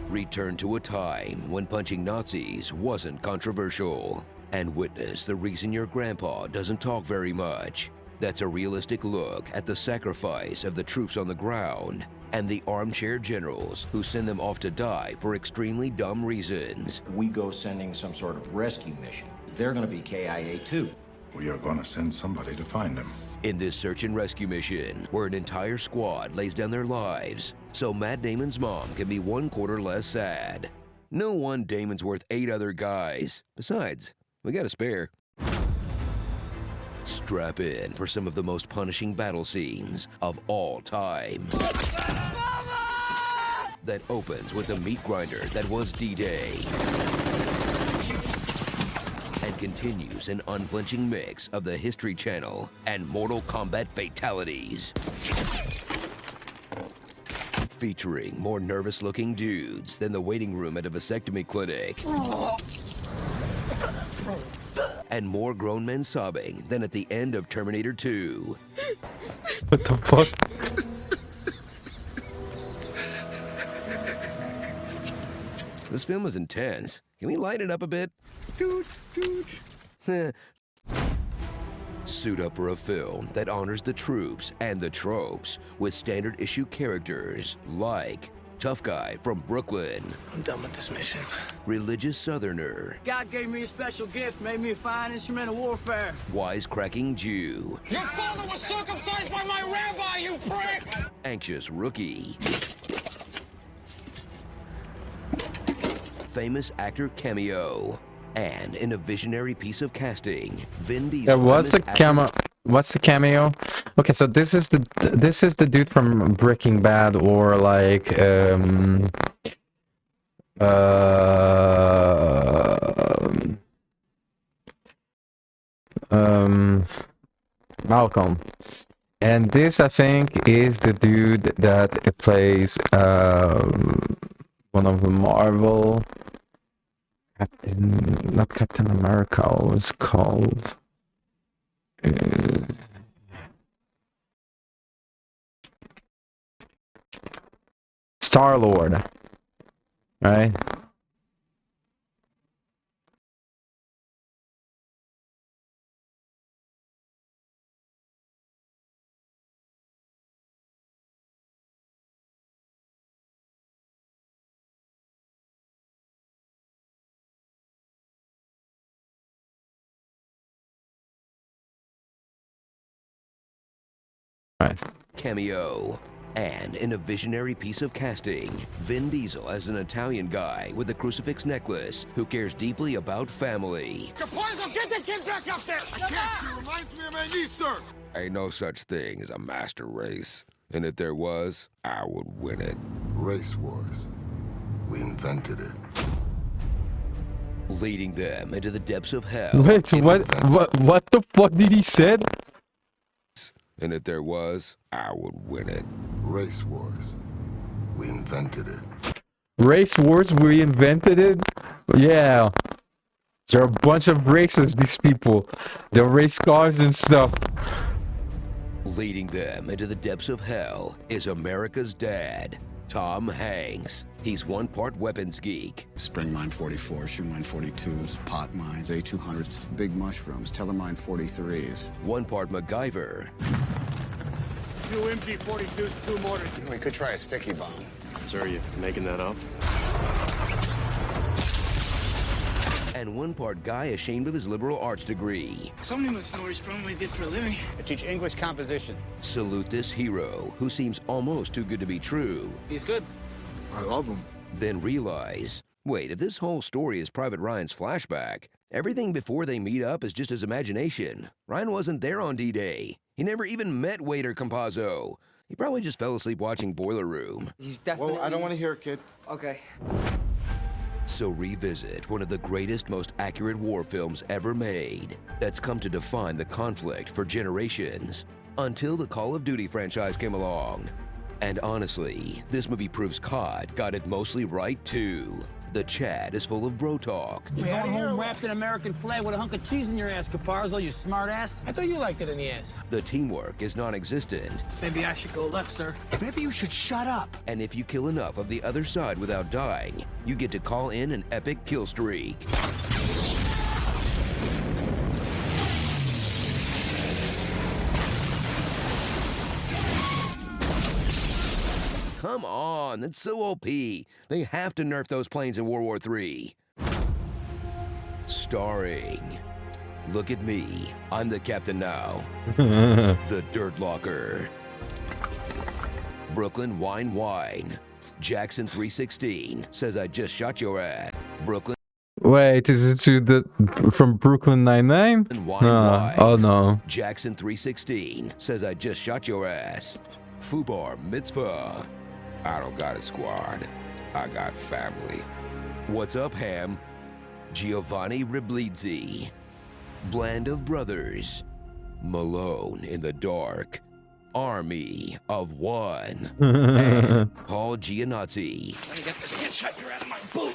Return to a time when punching Nazis wasn't controversial. And witness the reason your grandpa doesn't talk very much. That's a realistic look at the sacrifice of the troops on the ground and the armchair generals who send them off to die for extremely dumb reasons. We go sending some sort of rescue mission. They're going to be KIA too. We are going to send somebody to find him. In this search and rescue mission, where an entire squad lays down their lives, so Matt Damon's mom can be 1/4 less sad. No one Damon's worth 8 other guys. Besides, we got a spare. Strap in for some of the most punishing battle scenes of all time. That opens with the meat grinder that was D-Day. And continues an unflinching mix of the History Channel and Mortal Kombat fatalities. Featuring more nervous-looking dudes than the waiting room at a vasectomy clinic. And more grown men sobbing than at the end of Terminator 2. What the fuck? This film is intense. Can we lighten it up a bit? Suit up for a film that honors the troops and the tropes with standard issue characters like tough guy from Brooklyn. I'm done with this mission. Religious southerner. God gave me a special gift, made me a fine instrument of warfare. Wisecracking Jew. Your father was circumcised by my rabbi, you prick! Anxious rookie. Famous actor cameo. And in a visionary piece of casting, Vin Diesel. Yeah, what's the cameo? Okay, so this is the dude from Breaking Bad, or like Malcolm. And this, I think, is the dude that plays one of the Marvel not Captain America, what was called? Star-Lord, right? Cameo. And in a visionary piece of casting, Vin Diesel as an Italian guy with a crucifix necklace who cares deeply about family. Capoiso, get the kid back up there! I can't, she reminds me of my niece, sir! Ain't no such thing as a master race. And if there was, I would win it. Race wars. We invented it. Leading them into the depths of hell. Wait, what the fuck did he said? And if there was, I would win it. Race wars. We invented it. Race wars, we invented it? Yeah. There are a bunch of races, these people. They race cars and stuff. Leading them into the depths of hell is America's dad, Tom Hanks. He's one part weapons geek. Spring mine 44, shoe mine 42s, pot mines, A200s, big mushrooms, telemine 43s. One part MacGyver. 2 MG42s, 2 mortars. We could try a sticky bomb. Sir, are you making that up? And one part guy ashamed of his liberal arts degree. Somebody must know where he's from, what he did for a living. I teach English composition. Salute this hero who seems almost too good to be true. He's good. I love him. Then realize, wait, if this whole story is Private Ryan's flashback, everything before they meet up is just his imagination. Ryan wasn't there on D-Day. He never even met Waiter Compazzo. He probably just fell asleep watching Boiler Room. He's definitely... Well, I don't want to hear it, kid. Okay. So revisit one of the greatest, most accurate war films ever made that's come to define the conflict for generations until the Call of Duty franchise came along. And honestly, this movie proves COD got it mostly right too. The chat is full of bro talk. You're going home wrapped in American flag with a hunk of cheese in your ass, Caparzo, you smart ass. I thought you liked it in the ass. The teamwork is non-existent. Maybe I should go left, sir. Maybe you should shut up. And if you kill enough of the other side without dying, you get to call in an epic kill streak. Come on, that's so OP. They have to nerf those planes in World War III. Starring, look at me, I'm the captain now. The Dirt Locker. Brooklyn Wine. Jackson 316 says I just shot your ass. Brooklyn. Wait, is it to the from Brooklyn Nine-Nine? No. Oh no. Jackson 316 says I just shot your ass. Fubar Mitzvah. I don't got a squad. I got family. What's up, Ham? Giovanni Riblizzi. Bland of Brothers. Malone in the Dark. Army of One. And Paul Gianazzi. Let me get this headshot, you're out of my boot.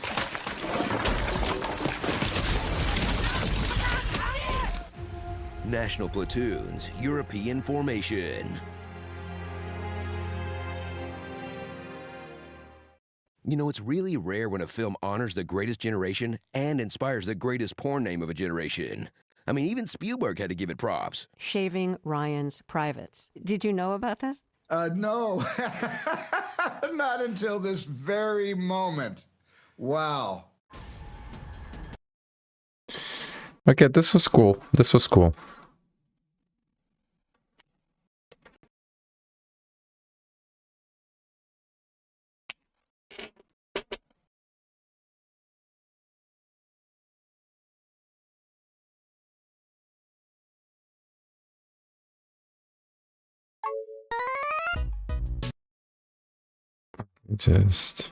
National Platoons, European Formation. You know, it's really rare when a film honors the greatest generation and inspires the greatest porn name of a generation. I mean, even Spielberg had to give it props. Shaving Ryan's privates. Did you know about this? No. Not until this very moment. Wow. Okay, this was cool. This was cool. Just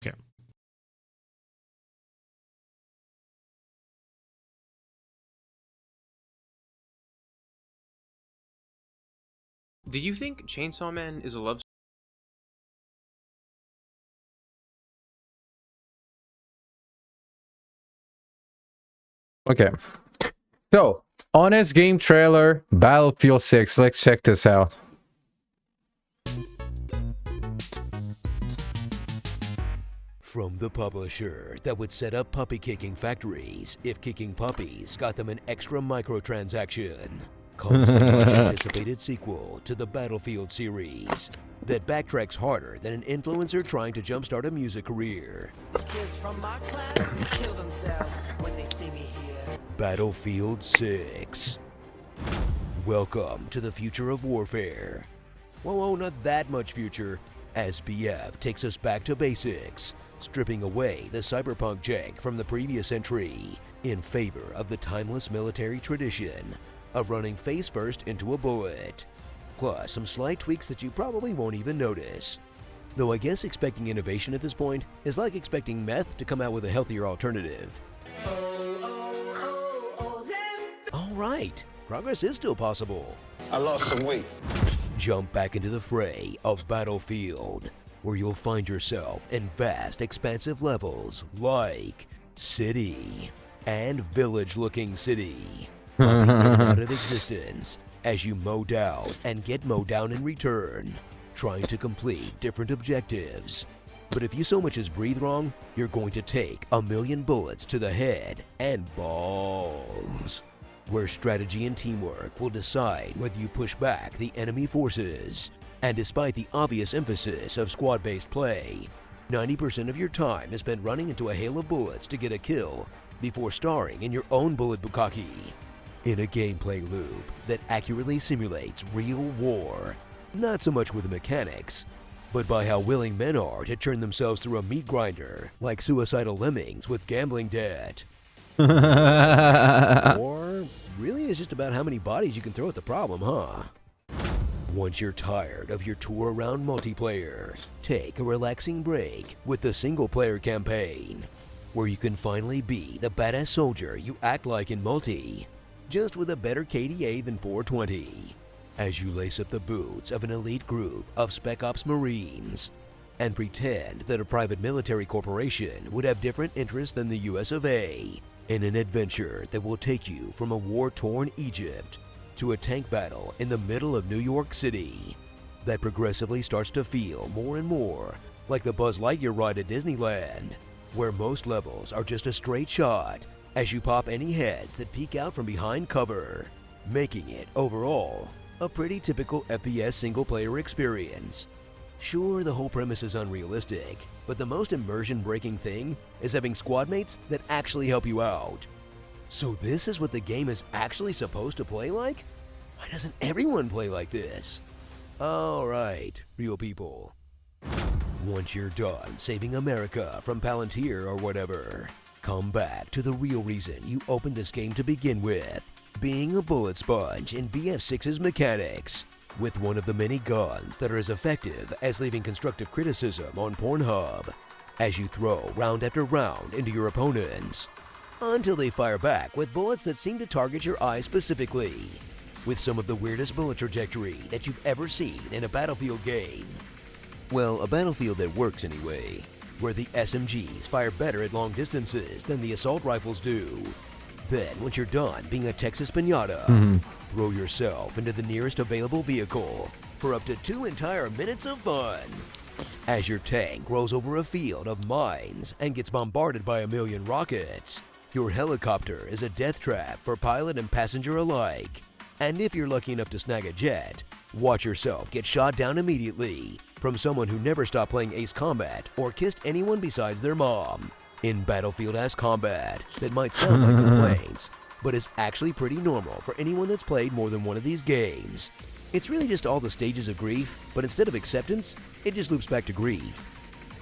okay. Do you think Chainsaw Man is a love? okay. So, honest game trailer, Battlefield 6. Let's check this out. From the publisher that would set up puppy kicking factories if kicking puppies got them an extra microtransaction, comes the much anticipated sequel to the Battlefield series that backtracks harder than an influencer trying to jumpstart a music career. Kids from my class kill themselves when they see me here. Battlefield 6. Welcome to the future of warfare. Well, oh, not that much future, as BF takes us back to basics, stripping away the cyberpunk jank from the previous entry in favor of the timeless military tradition of running face first into a bullet, plus some slight tweaks that you probably won't even notice. Though I guess expecting innovation at this point is like expecting meth to come out with a healthier alternative. All right, progress is still possible. I lost some weight. Jump back into the fray of Battlefield, where you'll find yourself in vast, expansive levels like city and village-looking city, popping in and out of existence as you mow down and get mowed down in return, trying to complete different objectives. But if you so much as breathe wrong, you're going to take 1,000,000 bullets to the head and balls, where strategy and teamwork will decide whether you push back the enemy forces. And despite the obvious emphasis of squad-based play, 90% of your time is spent running into a hail of bullets to get a kill before starring in your own bullet bukkake, in a gameplay loop that accurately simulates real war, not so much with the mechanics, but by how willing men are to turn themselves through a meat grinder like suicidal lemmings with gambling debt. Or really is just about how many bodies you can throw at the problem, huh? Once you're tired of your tour around multiplayer, take a relaxing break with the single-player campaign, where you can finally be the badass soldier you act like in multi, just with a better KDA than 420, as you lace up the boots of an elite group of Spec Ops Marines and pretend that a private military corporation would have different interests than the US of A in an adventure that will take you from a war-torn Egypt to a tank battle in the middle of New York City that progressively starts to feel more and more like the Buzz Lightyear ride at Disneyland, where most levels are just a straight shot as you pop any heads that peek out from behind cover, making it, overall, a pretty typical FPS single-player experience. Sure, the whole premise is unrealistic, but the most immersion-breaking thing is having squad mates that actually help you out. So this is what the game is actually supposed to play like? Why doesn't everyone play like this? Alright, real people. Once you're done saving America from Palantir or whatever, come back to the real reason you opened this game to begin with, being a bullet sponge in BF6's mechanics, with one of the many guns that are as effective as leaving constructive criticism on Pornhub, as you throw round after round into your opponents, until they fire back with bullets that seem to target your eye specifically, with some of the weirdest bullet trajectory that you've ever seen in a Battlefield game. Well, a Battlefield that works anyway, where the SMGs fire better at long distances than the assault rifles do. Then, once you're done being a Texas piñata, throw yourself into the nearest available vehicle for up to 2 entire minutes of fun, as your tank rolls over a field of mines and gets bombarded by 1,000,000 rockets. Your helicopter is a death trap for pilot and passenger alike. And if you're lucky enough to snag a jet, watch yourself get shot down immediately from someone who never stopped playing Ace Combat or kissed anyone besides their mom in Battlefield-ass combat that might sound like complaints, but is actually pretty normal for anyone that's played more than one of these games. It's really just all the stages of grief, but instead of acceptance, it just loops back to grief.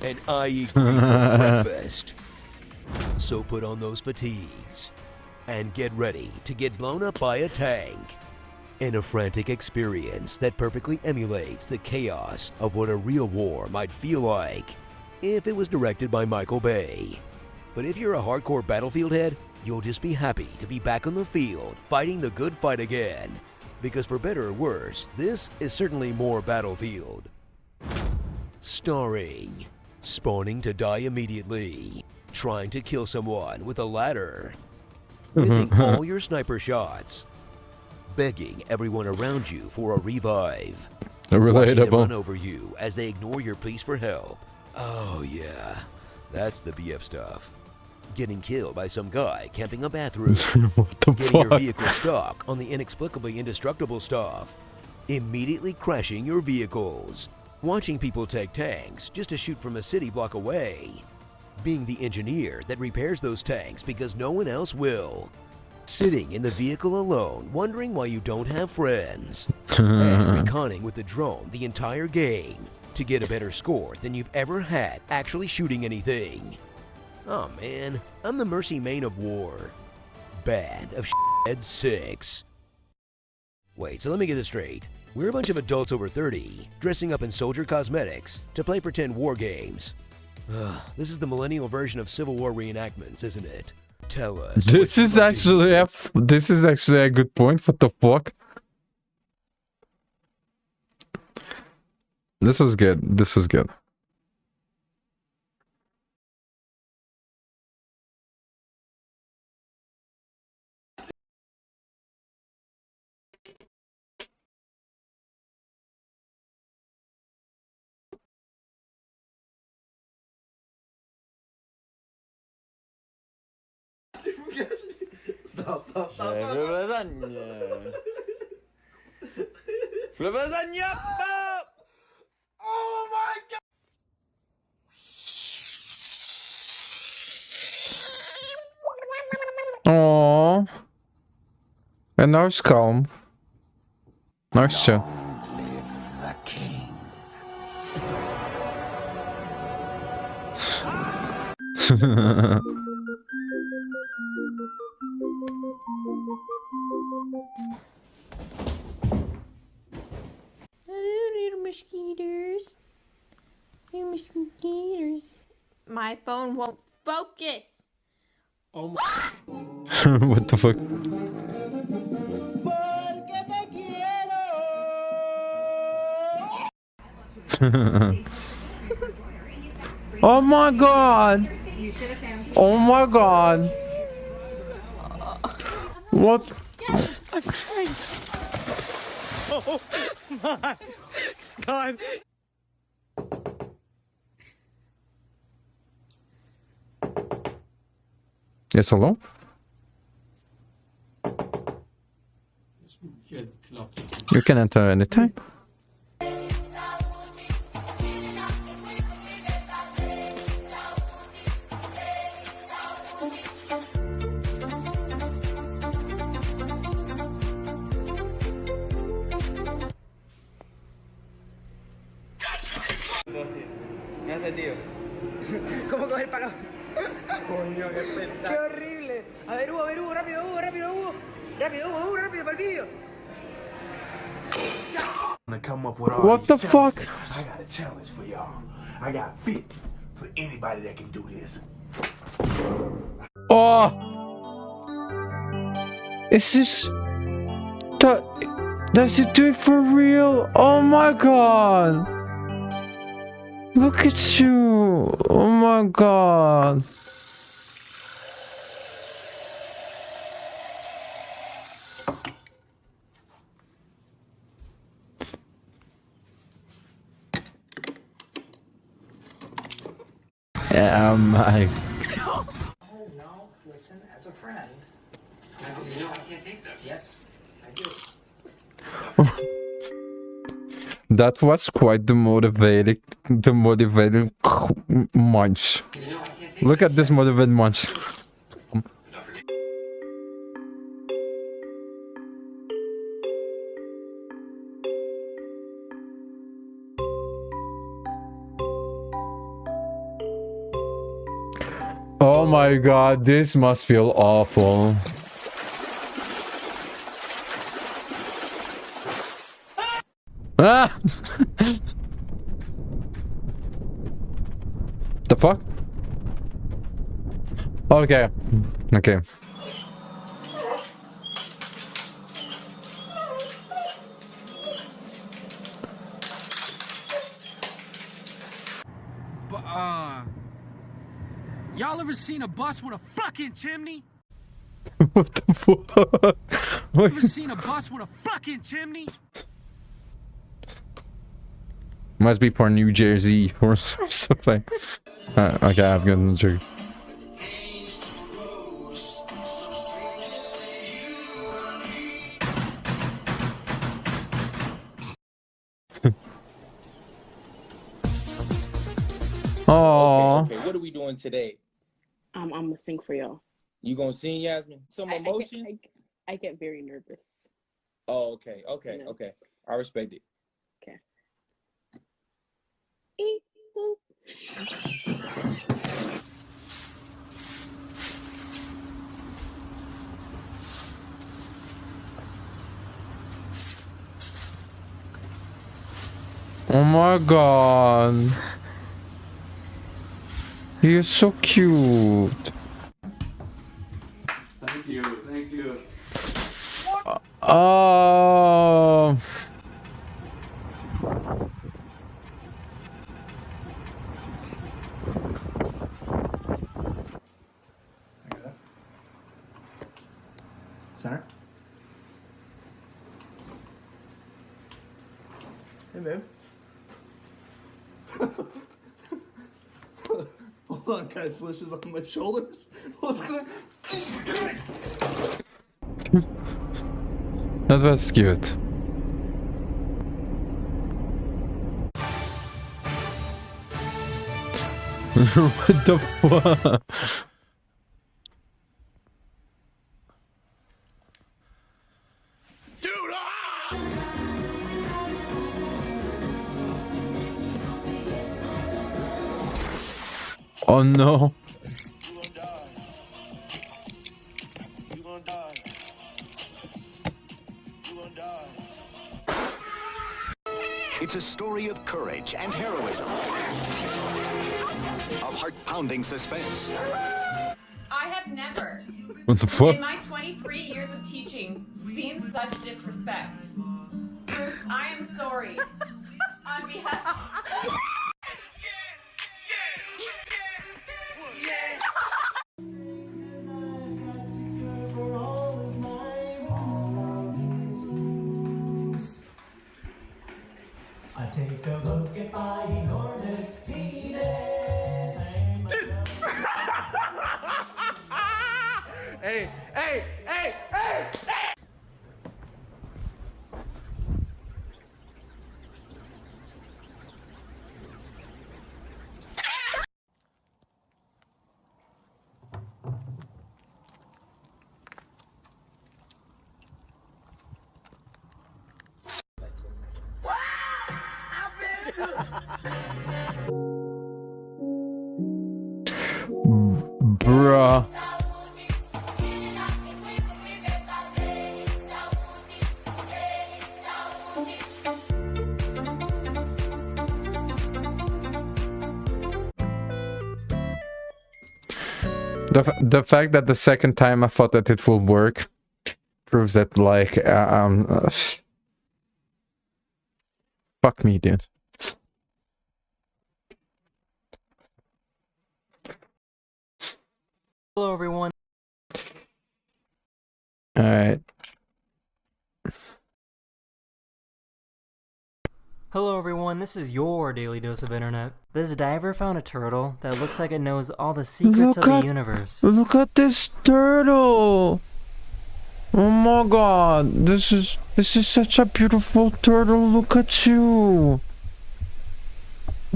And I eat grief for breakfast. So put on those fatigues and get ready to get blown up by a tank in a frantic experience that perfectly emulates the chaos of what a real war might feel like if it was directed by Michael Bay. But if you're a hardcore Battlefield head, you'll just be happy to be back on the field fighting the good fight again, because for better or worse, this is certainly more Battlefield. Starring, spawning to die immediately, trying to kill someone with a ladder, whiffing all your sniper shots, begging everyone around you for a revive, watching them run over you as they ignore your pleas for help. Oh yeah, that's the BF stuff. Getting killed by some guy camping a bathroom, getting your vehicle stuck on the inexplicably indestructible stuff, immediately crashing your vehicles, watching people take tanks just to shoot from a city block away, being the engineer that repairs those tanks because no one else will, sitting in the vehicle alone wondering why you don't have friends, and reconning with the drone the entire game to get a better score than you've ever had actually shooting anything. Oh man, I'm the Mercy Main of War. Band of Shithead 6. Wait, so let me get this straight. We're a bunch of adults over 30, dressing up in soldier cosmetics to play pretend war games. This is the millennial version of Civil War reenactments, isn't it? Tell us. This is actually a good point. What the fuck? This was good. This was good. Stop, stop, stop, Flip stop. lasagna. Flip lasagna. Pop. Oh my god! Aww. And now it's calm. Nice too. Little mosquitoes. Little mosquitoes. My phone won't focus. Oh my. What the fuck? Oh my god! Oh my god! What? I'm trying. Oh my god. Yes, hello? You can enter anytime. Gracias, tío. ¿Cómo coger para acá? Coño, qué espectáculo. ¡Qué horrible! A ver, Hugo, rápido, Hugo, rápido, Hugo. Rápido, Hugo, rápido, para el vídeo. What the fuck? I got a challenge for y'all. I got 50 for anybody that can do this. Oh! Is this... Does it do it for real? Oh my god! Look at you! Oh my god! Yeah, my... Oh, no, listen, as a friend. You know I can't take this. Yes, I do. That was quite the motivating munch. Look at this motivated munch. Oh my god, this must feel awful. Ah! The fuck? Okay. Okay. Y'all ever seen a bus with a fucking chimney? What the fuck? Ever seen a bus with a fucking chimney? Must be for New Jersey or something. Okay, I've got the joke. Oh. Okay, what are we doing today? I'm gonna sing for y'all. You gonna sing, Yasmin? Some emotion? I get very nervous. Oh, okay, You know. okay. I respect it. Okay. Eep, boop. Oh my god. You're so cute. Thank you, thank you. Oh. Center. Hey, babe. Hold on, guys. Lish is on my shoulders. What's going? That was cute. What the fuck? Oh no. It's a story of courage and heroism, of heart-pounding suspense. I have never, What the fuck? in my 23 years of teaching, seen such disrespect. Bruce, I am sorry. On behalf... I take a look at my enormous penis. Hey, hey, hey, hey, hey! Bruh. The fact that the second time I thought that it will work proves that, like, fuck me, dude. Hello, everyone. Alright. Hello, everyone. This is your daily dose of internet. This diver found a turtle that looks like it knows all the secrets of the universe. Look at this turtle! Oh my god, this is such a beautiful turtle. Look at you!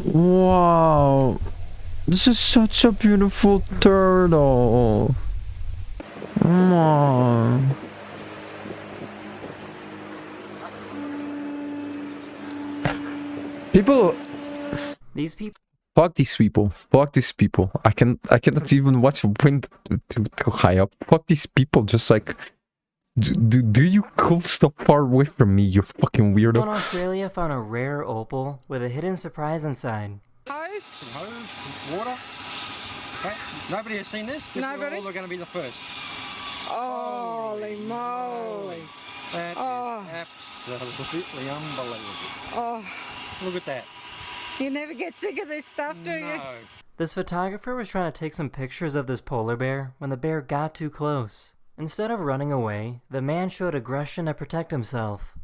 Wow, this is such a beautiful turtle. Come on. People. These people. Fuck these people. Fuck these people. I cannot even watch wind too high up. Fuck these people. Just like, do you cool stuff far away from me, you fucking weirdo. People in Australia found a rare opal with a hidden surprise inside. Water. Okay. Nobody has seen this. Nobody? We're going to be the first. Holy moly. That is absolutely unbelievable. Oh. Look at that. You never get sick of this stuff, do you? No. This photographer was trying to take some pictures of this polar bear when the bear got too close. Instead of running away, the man showed aggression to protect himself.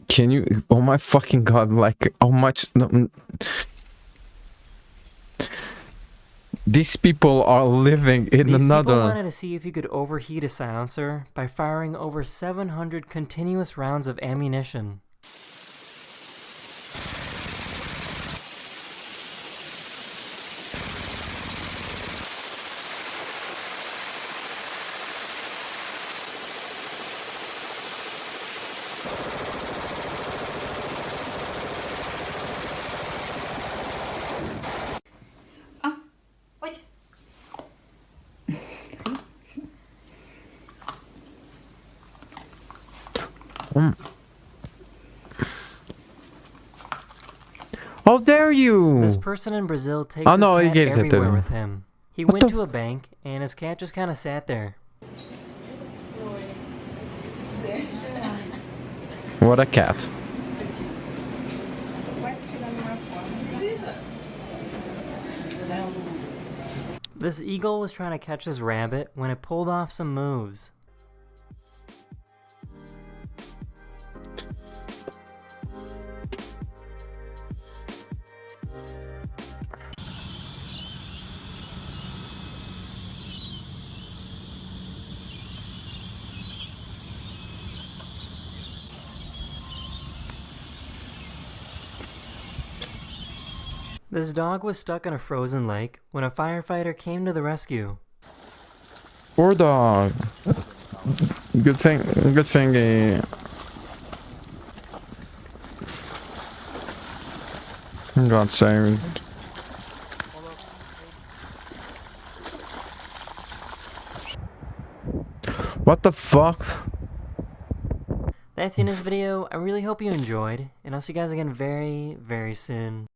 Can you? Oh my fucking god! Like, how much? No, these people are living in These another. people wanted to see if you could overheat a silencer by firing over 700 continuous rounds of ammunition. How dare you! This person in Brazil takes Oh no, his he cat gives it to everywhere him. with him. He What went the to a bank, and his cat just kind of sat there. What a cat. This eagle was trying to catch this rabbit when it pulled off some moves. This dog was stuck in a frozen lake when a firefighter came to the rescue. Poor dog. Good thing he... got saved. What the fuck? That's in this video. I really hope you enjoyed, and I'll see you guys again very, very soon.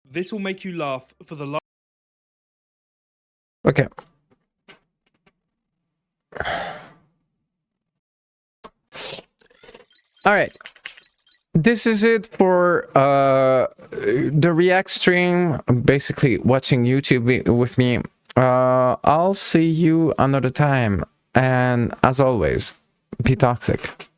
This will make you laugh for the last. Okay. All right. This is it for the React stream. Basically, watching YouTube with me. I'll see you another time. And as always, be toxic.